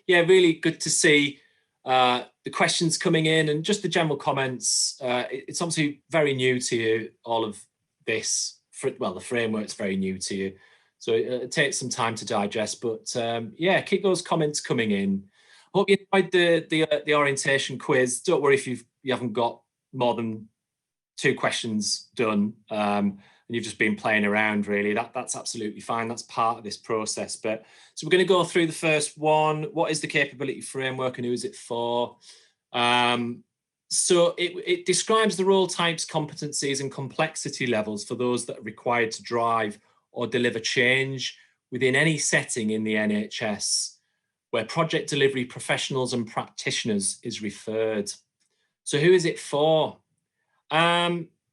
yeah, really good to see the questions coming in and just the general comments. It's obviously very new to you, all of this. Well, the framework's very new to you, so it takes some time to digest. But yeah, keep those comments coming in. Hope you enjoyed the orientation quiz. Don't worry if you haven't got more than 2 questions done and you've just been playing around. Really, that's absolutely fine. That's part of this process. But so we're going to go through the first one. What is the capability framework and who is it for? So it describes the role types, competencies, and complexity levels for those that are required to drive or deliver change within any setting in the NHS where project delivery professionals and practitioners is referred. So who is it for?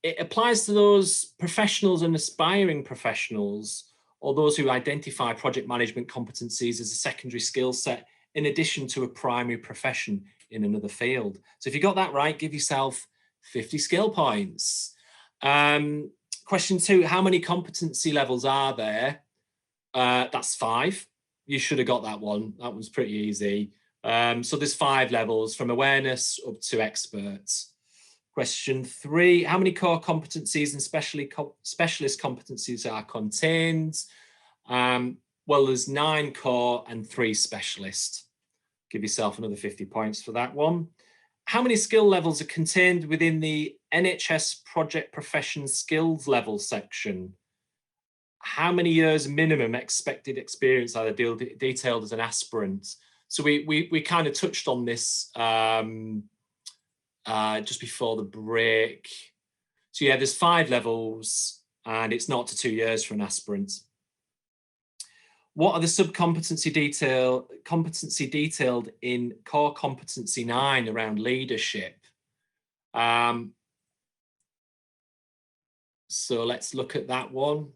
It applies to those professionals and aspiring professionals, or those who identify project management competencies as a secondary skill set in addition to a primary profession in another field. So if you got that right, give yourself 50 skill points. Question 2, how many competency levels are there? That's 5. You should have got that one. That one's pretty easy. So there's 5 levels from awareness up to experts. Question 3, how many core competencies and specialist competencies are contained? Well, there's 9 core and 3 specialist. Give yourself another 50 points for that one. How many skill levels are contained within the NHS project profession skills level section? How many years minimum expected experience are detailed as an aspirant? So we kind of touched on this just before the break. So yeah, there's 5 levels and it's 0 to 2 years for an aspirant. What are the sub-competency detailed in core competency 9 around leadership? So let's look at that one.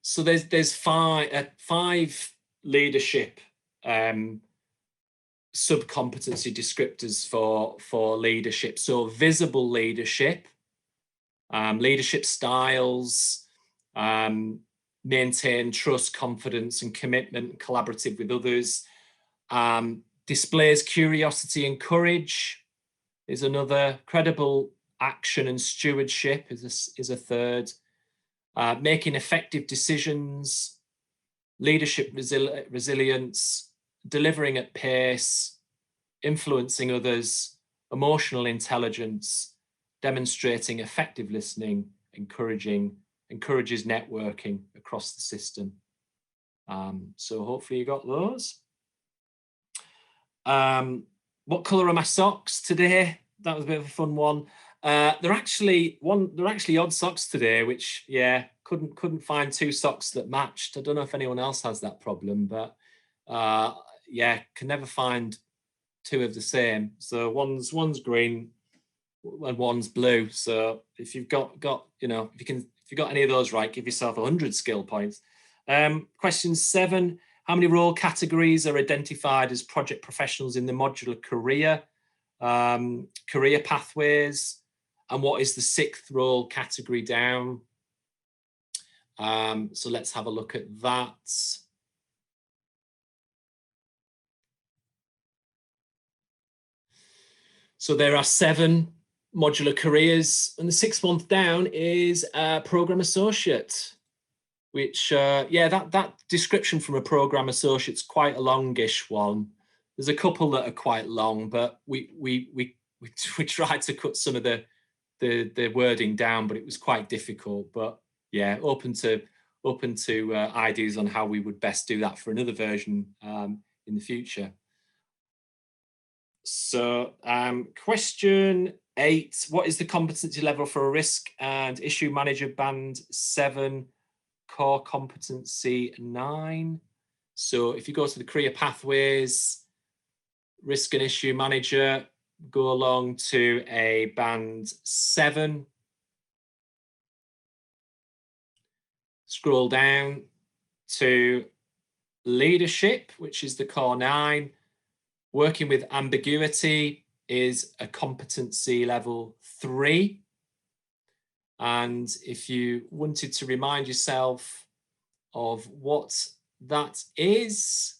So there's 5 leadership sub-competency descriptors for leadership. So visible leadership, leadership styles, maintain trust, confidence and commitment, collaborative with others, displays curiosity and courage is another, credible action and stewardship is a third, making effective decisions, leadership resilience, delivering at pace, influencing others, emotional intelligence, demonstrating effective listening, encourages networking across the system. So hopefully you got those. What colour are my socks today? That was a bit of a fun one. They're actually odd socks today, which couldn't find 2 socks that matched. I don't know if anyone else has that problem, but can never find 2 of the same. So one's green and one's blue. So if you've got if you got any of those right, give yourself 100 skill points. Question 7. How many role categories are identified as project professionals in the modular career pathways? And what is the 6th role category down? So let's have a look at that. So there are 7 modular careers, and the 6th one down is program associate, which that description from a program associate's quite a longish one. There's a couple that are quite long, but we tried to cut some of the wording down, but it was quite difficult. But yeah, open to ideas on how we would best do that for another version in the future. So question 8, what is the competency level for a risk and issue manager band 7, core competency 9? So if you go to the career pathways, risk and issue manager, go along to a band 7. Scroll down to leadership, which is the core 9. Working with ambiguity is a competency level 3. And if you wanted to remind yourself of what that is,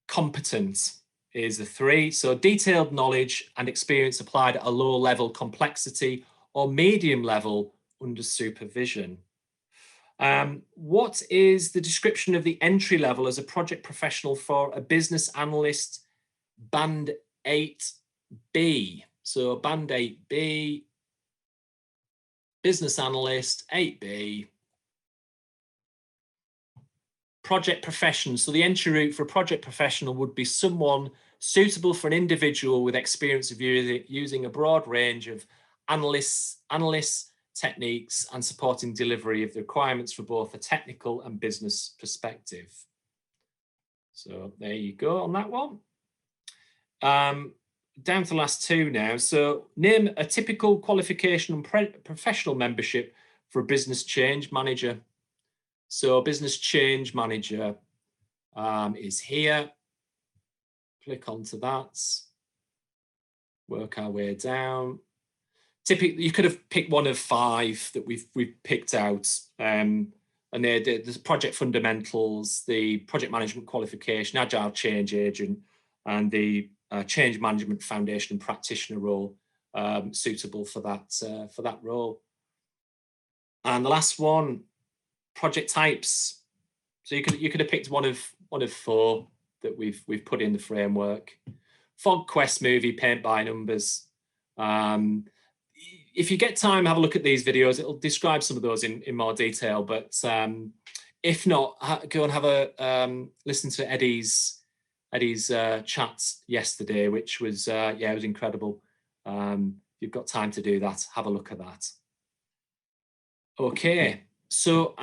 competent is the 3. So detailed knowledge and experience applied at a low level complexity or medium level under supervision. What is the description of the entry level as a project professional for a business analyst band 8B? So band 8B, business analyst 8B, project profession. So the entry route for a project professional would be someone suitable for an individual with experience of using a broad range of analysts techniques and supporting delivery of the requirements for both a technical and business perspective. So there you go on that one. Down to the last 2 now. So name a typical qualification and professional membership for a business change manager. So business change manager is here. Click onto that. Work our way down. Typically, you could have picked one of 5 that we've picked out. And there's project fundamentals, the project management qualification, agile change agent, and the change management foundation and practitioner role suitable for that role. And the last one, project types. So you could have picked one of 4 that we've put in the framework. Fog Quest movie, paint by numbers. if you get time, have a look at these videos. It'll describe some of those in more detail. But if not, go and have a listen to Eddie's chats yesterday, which was it was incredible. If you've got time to do that, have a look at that. Okay, so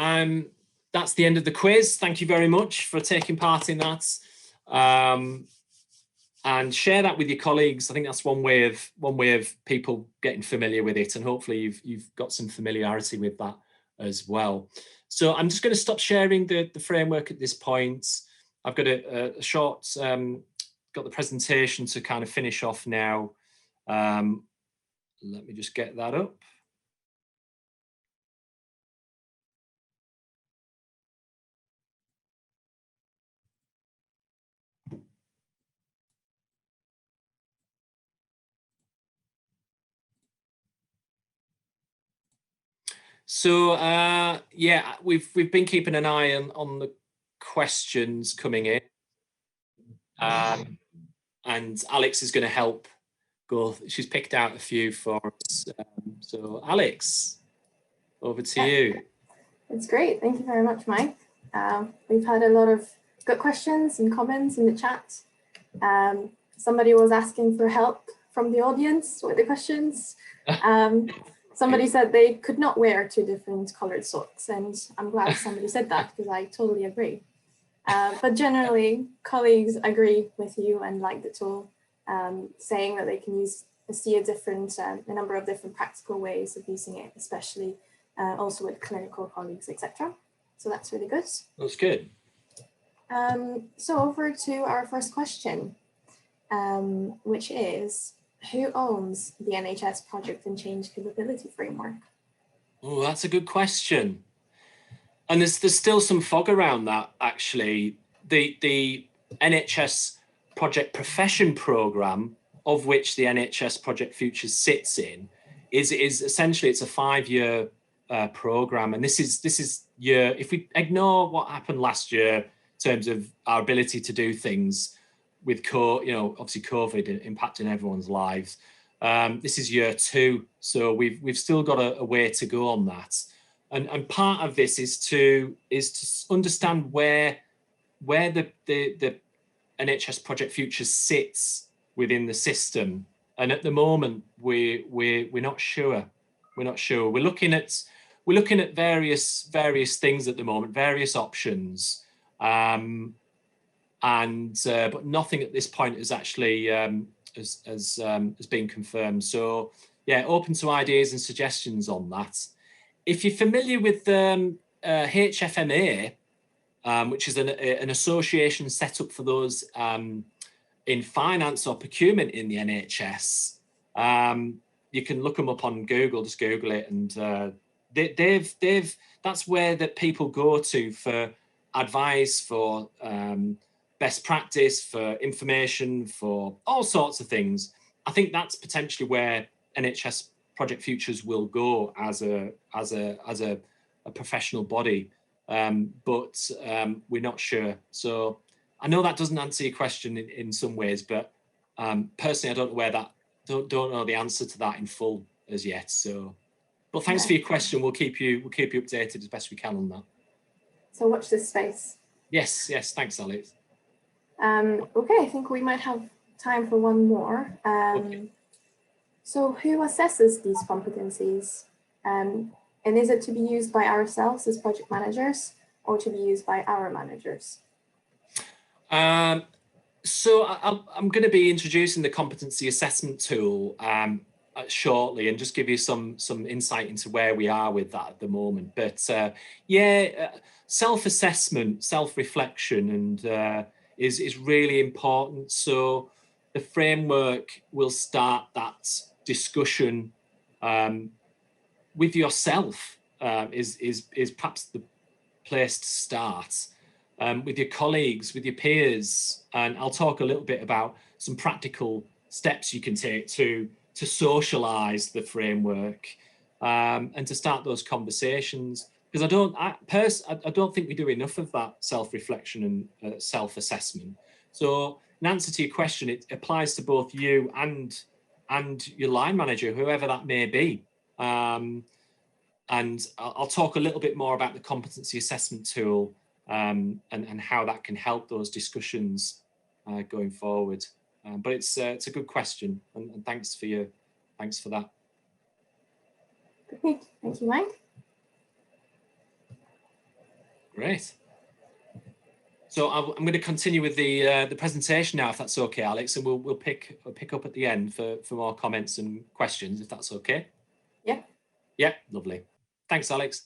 that's the end of the quiz. Thank you very much for taking part in that. And share that with your colleagues. I think that's one way of people getting familiar with it, and hopefully you've got some familiarity with that as well. So I'm just going to stop sharing the framework at this point. I've got a short got the presentation to kind of finish off now. Let me just get that up. So yeah, we've been keeping an eye on the questions coming in, and Alex is going to help go. She's picked out a few for us. So Alex, over to you. It's great. Thank you very much, Mike. We've had a lot of good questions and comments in the chat. Somebody was asking for help from the audience with the questions. Somebody said they could not wear 2 different colored socks, and I'm glad somebody said that because I totally agree. But generally, colleagues agree with you and like the tool, saying that they can see a number of different practical ways of using it, especially also with clinical colleagues, etc. So that's really good. That's good. So over to our first question, which is, who owns the NHS Project and Change Capability Framework? Oh, that's a good question. And there's still some fog around that, actually. The NHS Project Profession Programme, of which the NHS Project Futures sits in, is essentially, it's a 5-year programme. And this is year, if we ignore what happened last year in terms of our ability to do things with obviously COVID impacting everyone's lives, this is year 2. So we've still got a way to go on that. And part of this is to understand where the NHS Project Futures sits within the system. And at the moment, we're not sure. We're not sure. We're looking at various things at the moment, various options, but nothing at this point is actually has been confirmed. So yeah, open to ideas and suggestions on that. If you're familiar with HFMA, which is an association set up for those in finance or procurement in the NHS, you can look them up on Google. Just Google it, and that's where that people go to for advice, for best practice, for information, for all sorts of things. I think that's potentially where NHS Project Futures will go as a professional body, but we're not sure. So I know that doesn't answer your question in some ways, but personally, I don't know the answer to that in full as yet. So, but thanks for your question. We'll keep you updated as best we can on that. So watch this space. Yes. Thanks, Alex. Okay, I think we might have time for one more. Okay. So who assesses these competencies? And is it to be used by ourselves as project managers or to be used by our managers? So I'm going to be introducing the competency assessment tool shortly, and just give you some insight into where we are with that at the moment. But self-assessment, self-reflection, and is really important. So the framework will start that discussion with yourself. Is perhaps the place to start. With your colleagues, with your peers, and I'll talk a little bit about some practical steps you can take to socialise the framework and to start those conversations. Because I don't think we do enough of that self-reflection and self-assessment. So in answer to your question, it applies to both you and your line manager, whoever that may be. And I'll talk a little bit more about the competency assessment tool and how that can help those discussions going forward. But it's a good question, and thanks for that. Great, thank you, Mike. Great. So I'm going to continue with the presentation now, if that's okay, Alex, and we'll pick up at the end for more comments and questions, if that's okay. Yeah. Yeah, lovely. Thanks, Alex.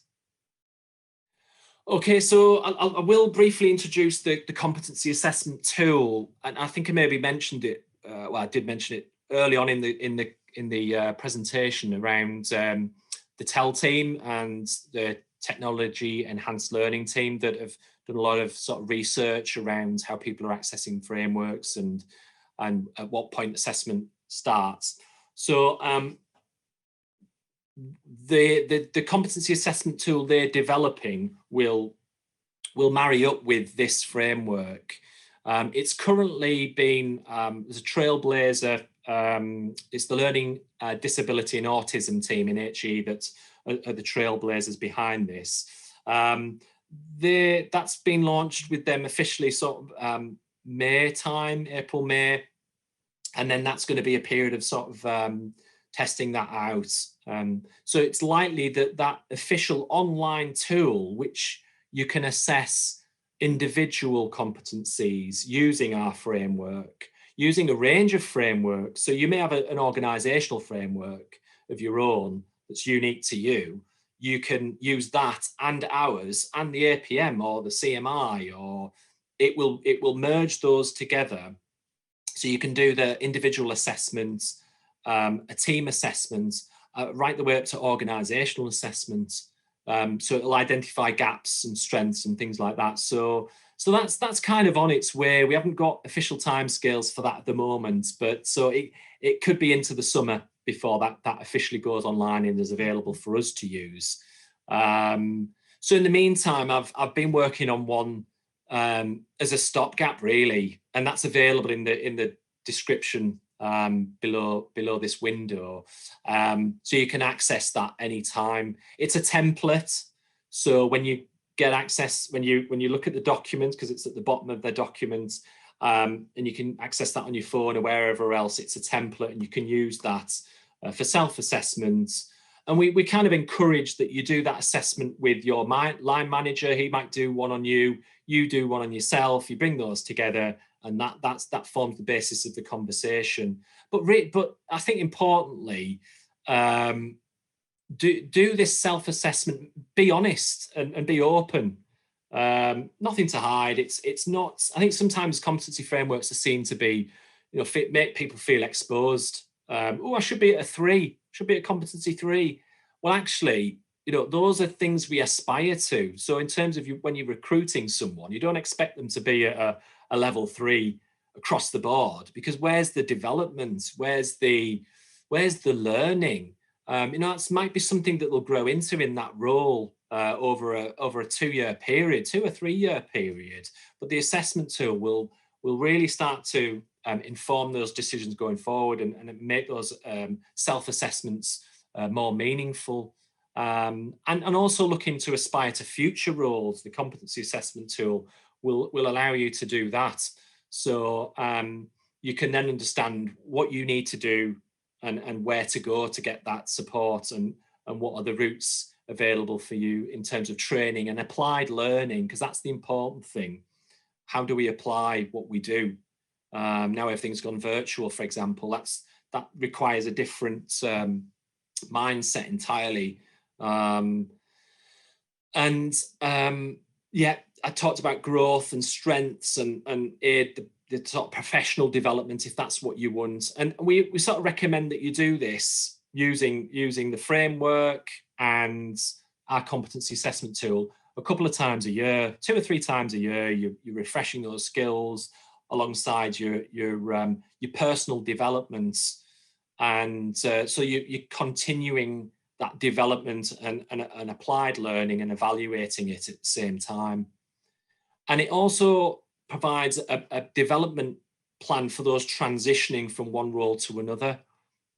Okay, so I will briefly introduce the competency assessment tool, and I think I maybe mentioned it. Well, I did mention it early on in the presentation around the TEL team and the technology enhanced learning team that have done a lot of sort of research around how people are accessing frameworks and at what point assessment starts. So the competency assessment tool they're developing will marry up with this framework. It's currently been as a trailblazer. It's the Learning Disability and Autism team in HE that are the trailblazers behind this. That's been launched with them officially sort of May time, April, May, and then that's going to be a period of sort of testing that out. So it's likely that that official online tool, which you can assess individual competencies using our framework, using a range of frameworks. So you may have an organizational framework of your own that's unique to you. You can use that and ours and the APM or the CMI, or it will merge those together. So you can do the individual assessments, a team assessment, right the way up to organizational assessments. So it'll identify gaps and strengths and things like that. So that's kind of on its way. We haven't got official timescales for that at the moment, but so it could be into the summer before that officially goes online and is available for us to use. So in the meantime, I've been working on one as a stopgap, really, and that's available in the description below this window, so you can access that anytime. It's a template, so when you get access, when you look at the document, because it's at the bottom of the document, and you can access that on your phone or wherever else, it's a template, and you can use that for self-assessment. And we kind of encourage that you do that assessment with your line manager. He might do one on you, you do one on yourself, you bring those together, and that forms the basis of the conversation. But I think importantly, do this self-assessment, be honest and be open. Nothing to hide. It's not. I think sometimes competency frameworks are seen to be, make people feel exposed. I should be at a 3. Should be at competency 3. Well, actually, those are things we aspire to. So in terms of when you're recruiting someone, you don't expect them to be at a level 3 across the board, because where's the development? Where's the learning? It might be something that they'll grow into in that role over a 2-year period, 2 or 3 year period. But the assessment tool will really start to inform those decisions going forward and make those self-assessments more meaningful. And also looking to aspire to future roles. The competency assessment tool will allow you to do that. So you can then understand what you need to do and where to go to get that support, and what are the routes available for you in terms of training and applied learning, because that's the important thing. How do we apply what we do? Now everything's gone virtual, for example, that requires a different mindset entirely. Yeah, I talked about growth and strengths and aid the sort of professional development, if that's what you want. And we sort of recommend that you do this using the framework and our competency assessment tool a couple of times a year, 2 or 3 times a year. You're refreshing those skills alongside your personal developments, and so you're continuing that development and applied learning and evaluating it at the same time. And it also provides a development plan for those transitioning from one role to another.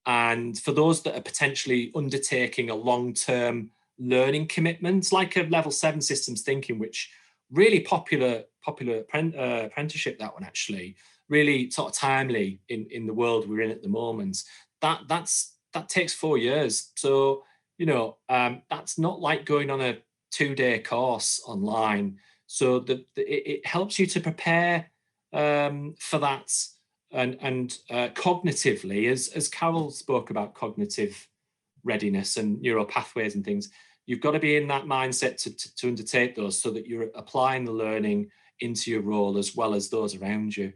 And for those that are potentially undertaking a long-term learning commitment, like a level 7 systems thinking, which really popular apprenticeship, that one actually, really sort of timely in the world we're in at the moment. That takes 4 years. So, that's not like going on a 2-day course online. So it helps you to prepare for that, and cognitively, as Carol spoke about cognitive readiness and neural pathways and things, you've got to be in that mindset to undertake those, so that you're applying the learning into your role as well as those around you.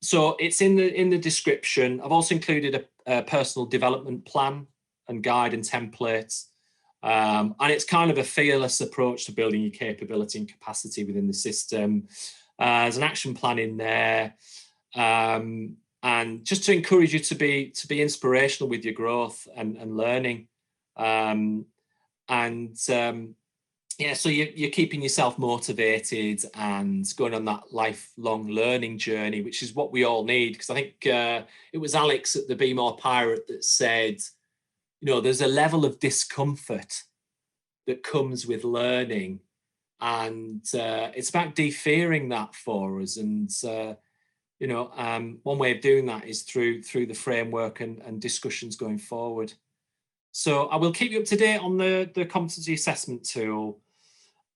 So it's in the description. I've also included a personal development plan and guide and templates. And it's kind of a fearless approach to building your capability and capacity within the system. There's an action plan in there. And just to encourage you to be inspirational with your growth and learning. Yeah, so you're keeping yourself motivated and going on that lifelong learning journey, which is what we all need. Because I think it was Alex at the Be More Pirate that said, there's a level of discomfort that comes with learning, and it's about de-fearing that for us. And one way of doing that is through the framework and discussions going forward. So I will keep you up to date on the competency assessment tool.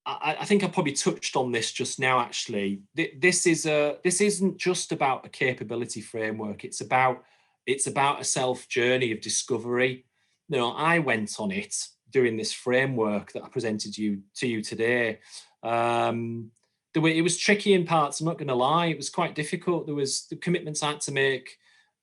I think I probably touched on this just now. Actually, this isn't just about a capability framework. It's about a self journey of discovery. I went on it doing this framework that I presented to you today. The way it was tricky in parts, I'm not going to lie, it was quite difficult. There was the commitments I had to make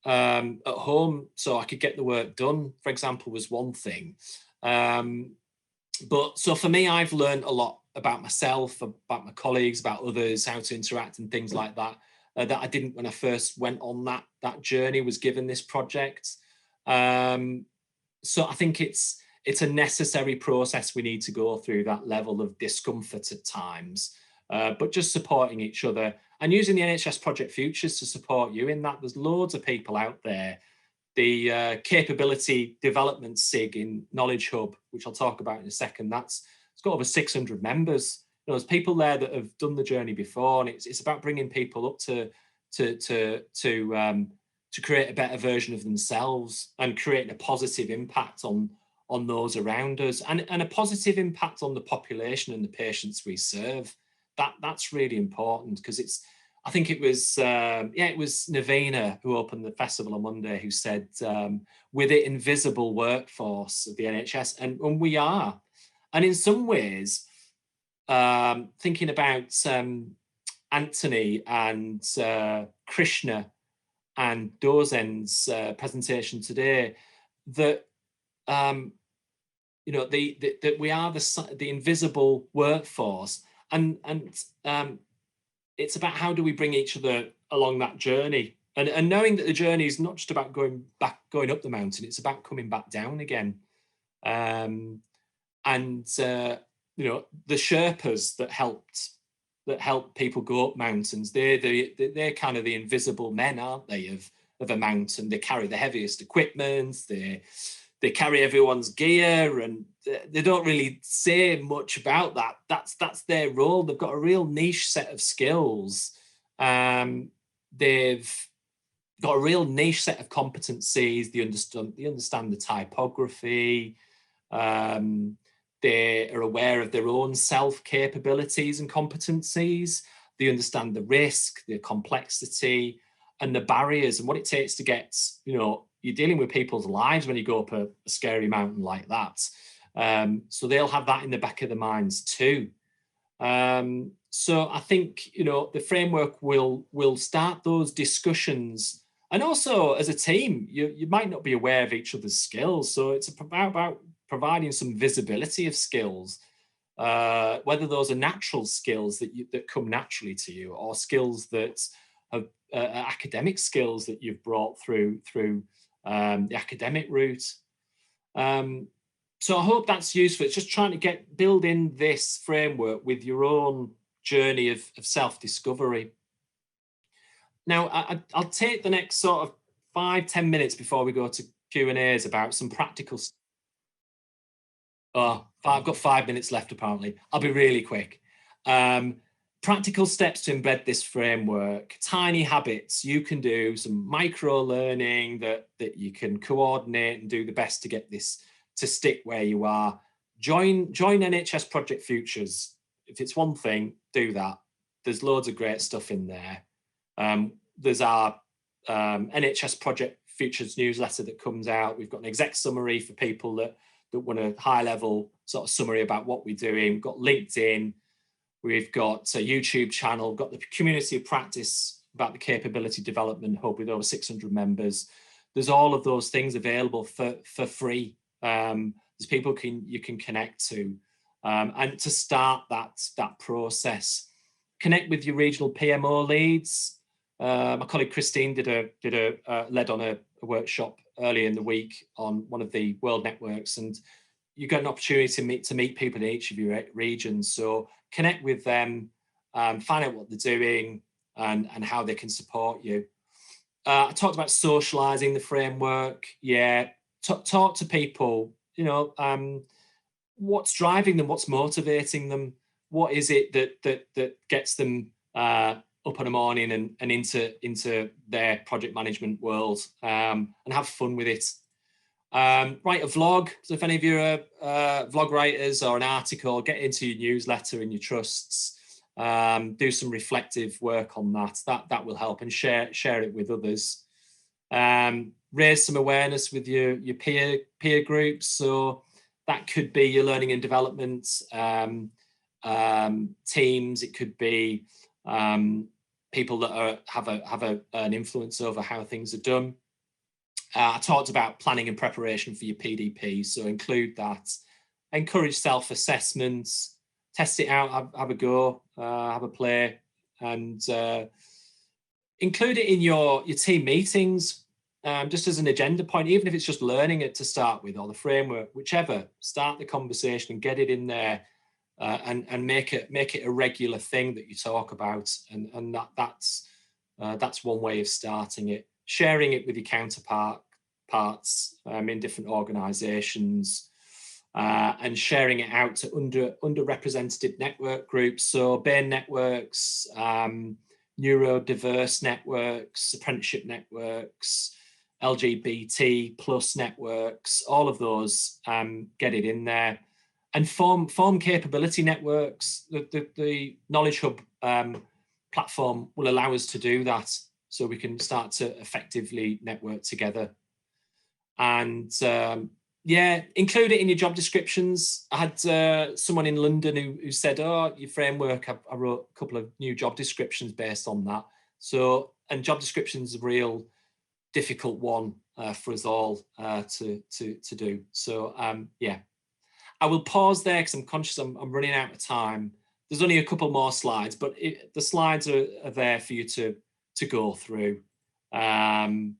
at home so I could get the work done, for example, was one thing. But so for me, I've learned a lot about myself, about my colleagues, about others, how to interact and things like that, that I didn't when I first went on that journey, was given this project. So I think it's a necessary process we need to go through, that level of discomfort at times, but just supporting each other and using the NHS Project Futures to support you in that. There's loads of people out there. The capability development SIG in Knowledge Hub, which I'll talk about in a second, it's got over 600 members. There's people there that have done the journey before, and it's about bringing people up to create a better version of themselves and creating a positive impact on those around us, and a positive impact on the population and the patients we serve. That's really important, because I think it was Navina who opened the festival on Monday who said, we're the invisible workforce of the NHS, and we are. And in some ways, thinking about Anthony and Krishna and Dozen's presentation today, that that we are the invisible workforce, and it's about how do we bring each other along that journey, and knowing that the journey is not just about going up the mountain, it's about coming back down again. The Sherpas that help people go up mountains, they're kind of the invisible men, aren't they, of a mountain. They carry the heaviest equipment, they carry everyone's gear, and they don't really say much about that. That's their role. They've got a real niche set of skills. They've got a real niche set of competencies. They understand the typography. They are aware of their own self-capabilities and competencies. They understand the risk, the complexity, and the barriers, and what it takes to get, you're dealing with people's lives when you go up a scary mountain like that. So they'll have that in the back of their minds too. So I think, the framework will start those discussions. And also as a team, you might not be aware of each other's skills. So it's about providing some visibility of skills, whether those are natural skills that come naturally to you, or skills that have academic skills that you've brought through the academic route. So I hope that's useful. It's just trying to build in this framework with your own journey of self-discovery. Now, I'll take the next sort of 5-10 minutes before we go to Q&As about some practical. Oh, I've got 5 minutes left apparently. I'll be really quick. Practical steps to embed this framework, tiny habits you can do, some micro learning that you can coordinate and do the best to get this to stick where you are. Join NHS Project Futures. If it's one thing, do that. There's loads of great stuff in there. There's our NHS Project Futures newsletter that comes out. We've got an exec summary for people that want a high level sort of summary about what we're doing. We've got LinkedIn. We've got a YouTube channel, got the community of practice about the capability development hub with over 600 members. There's all of those things available for free. There's people you can connect to, and to start that process. Connect with your regional PMO leads. My colleague Christine led on a workshop earlier in the week on one of the world networks, and you get an opportunity to meet people in each of your regions. So connect with them, find out what they're doing and how they can support you. I talked about socializing the framework. Yeah, talk to people, what's driving them, what's motivating them, what is it that gets them up in the morning and into their project management world, and have fun with it. Write a vlog. So if any of you are vlog writers or an article, get into your newsletter and your trusts. Do some reflective work on that. That will help, and share it with others. Raise some awareness with your peer groups. So that could be your learning and development teams. It could be people that have an influence over how things are done. I talked about planning and preparation for your PDP, so include that. Encourage self-assessments, test it out, have a go, have a play, and include it in your team meetings, just as an agenda point, even if it's just learning it to start with, or the framework, whichever. Start the conversation and get it in there, and make it a regular thing that you talk about, and that's one way of starting it. Sharing it with your counterparts in different organisations, and sharing it out to underrepresented network groups. So BAME networks, neurodiverse networks, apprenticeship networks, LGBT plus networks, all of those, get it in there. And form capability networks. The Knowledge Hub platform will allow us to do that, so we can start to effectively network together. And include it in your job descriptions. I had someone in London who said, "Oh, your framework, I wrote a couple of new job descriptions based on that." So, and job descriptions is a real difficult one for us all to do. So I will pause there because I'm conscious I'm running out of time. There's only a couple more slides, but the slides are there for you to go through, and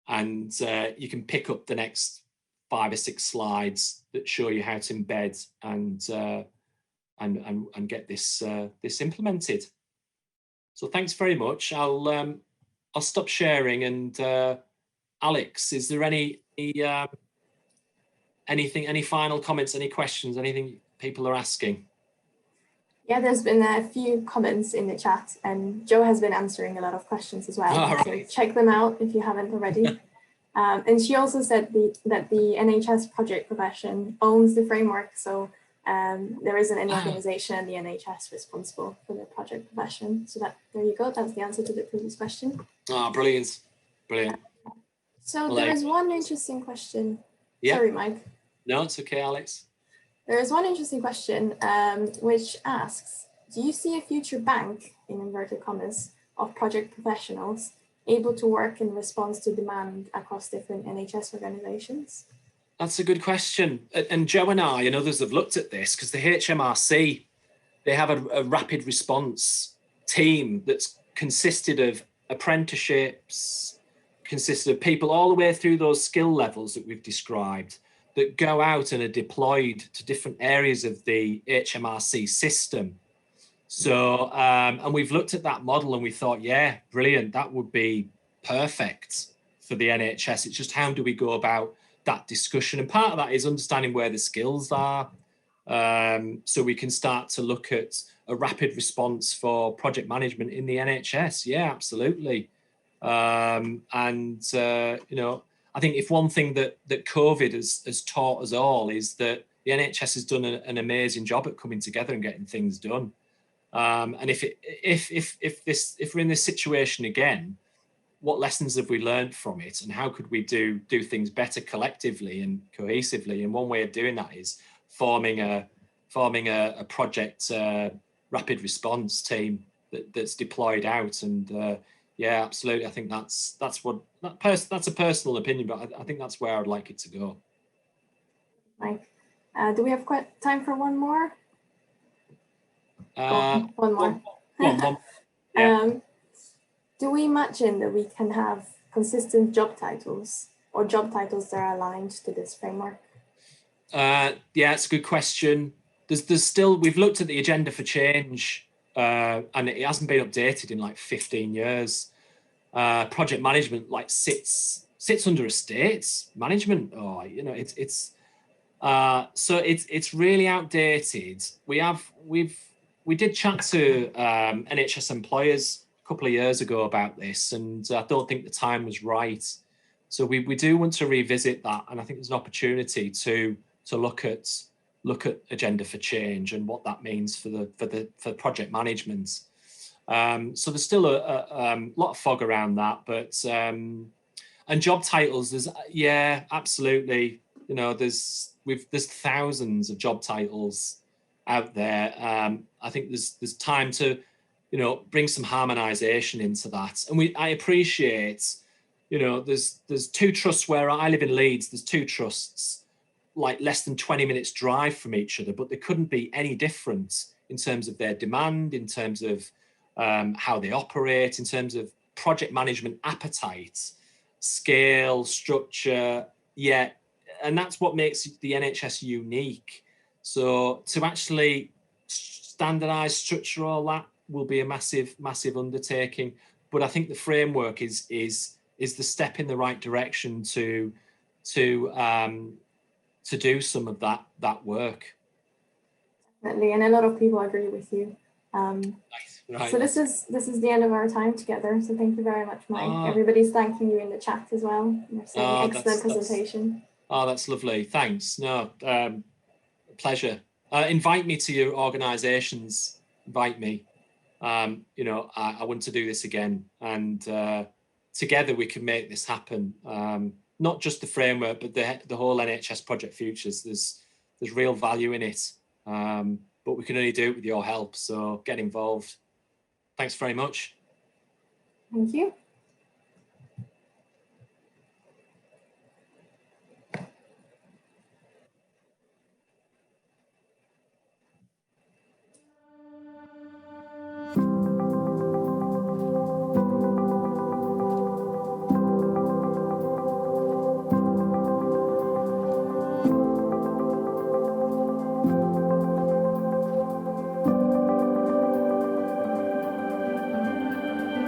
you can pick up the next 5 or 6 slides that show you how to embed and get this implemented. So thanks very much. I'll stop sharing, and Alex, is there any final comments, any questions, anything people are asking? Yeah, there's been a few comments in the chat, and Joe has been answering a lot of questions as well. All right. So check them out if you haven't already. And she also said that the NHS project profession owns the framework, so there isn't any organisation in the NHS responsible for the project profession. So there you go. That's the answer to the previous question. Oh, brilliant. So there is one interesting question. Yeah. Sorry, Mike. No, it's okay, Alex. There is one interesting question which asks, do you see a future bank, in inverted commas, of project professionals able to work in response to demand across different NHS organisations? That's a good question. And Joe and I and others have looked at this, because the HMRC, they have a rapid response team that's consisted of apprenticeships, consisted of people all the way through those skill levels that we've described, that go out and are deployed to different areas of the HMRC system. So, and we've looked at that model and we thought, yeah, brilliant, that would be perfect for the NHS. It's just how do we go about that discussion? And part of that is understanding where the skills are. So we can start to look at a rapid response for project management in the NHS. Yeah, absolutely. You know, I think if one thing that COVID has taught us all is that the NHS has done an amazing job at coming together and getting things done. And if we're in this situation again, what lessons have we learned from it, and how could we do things better collectively and cohesively? And one way of doing that is forming a project rapid response team that's deployed out. And yeah, absolutely. I think that's a personal opinion, but I think that's where I'd like it to go. Mike, do we have time for one more? One more. One. Yeah. Do we imagine that we can have consistent job titles or job titles that are aligned to this framework? Yeah, it's a good question. There's still, we've looked at the agenda for change, and it hasn't been updated in like 15 years. Project management like sits under estates management. Oh, you know, so it's really outdated. We did chat to NHS employers a couple of years ago about this, and I don't think the time was right. So we do want to revisit that, and I think there's an opportunity to look at agenda for change and what that means for project management. So there's still a lot of fog around that, but and job titles, yeah, absolutely. You know, there's thousands of job titles out there. I think there's time to, you know, bring some harmonization into that. And I appreciate, you know, there's two trusts where I live in Leeds. There's two trusts like less than 20 minutes drive from each other, but they couldn't be any different in terms of their demand, in terms of how they operate, in terms of project management appetite, scale, structure. Yeah, and that's what makes the NHS unique. So to actually standardize, structure all that will be a massive undertaking. But I think the framework is the step in the right direction to do some of that work. Definitely, and a lot of people agree with you. Right. So this is the end of our time together. So thank you very much, Mike. Everybody's thanking you in the chat as well. They're saying excellent presentation. That's lovely. Thanks. No, pleasure. Invite me to your organisations. Invite me. You know, I want to do this again, and together we can make this happen. Not just the framework, but the whole NHS Project Futures. There's real value in it, but we can only do it with your help. So get involved. Thanks very much. Thank you.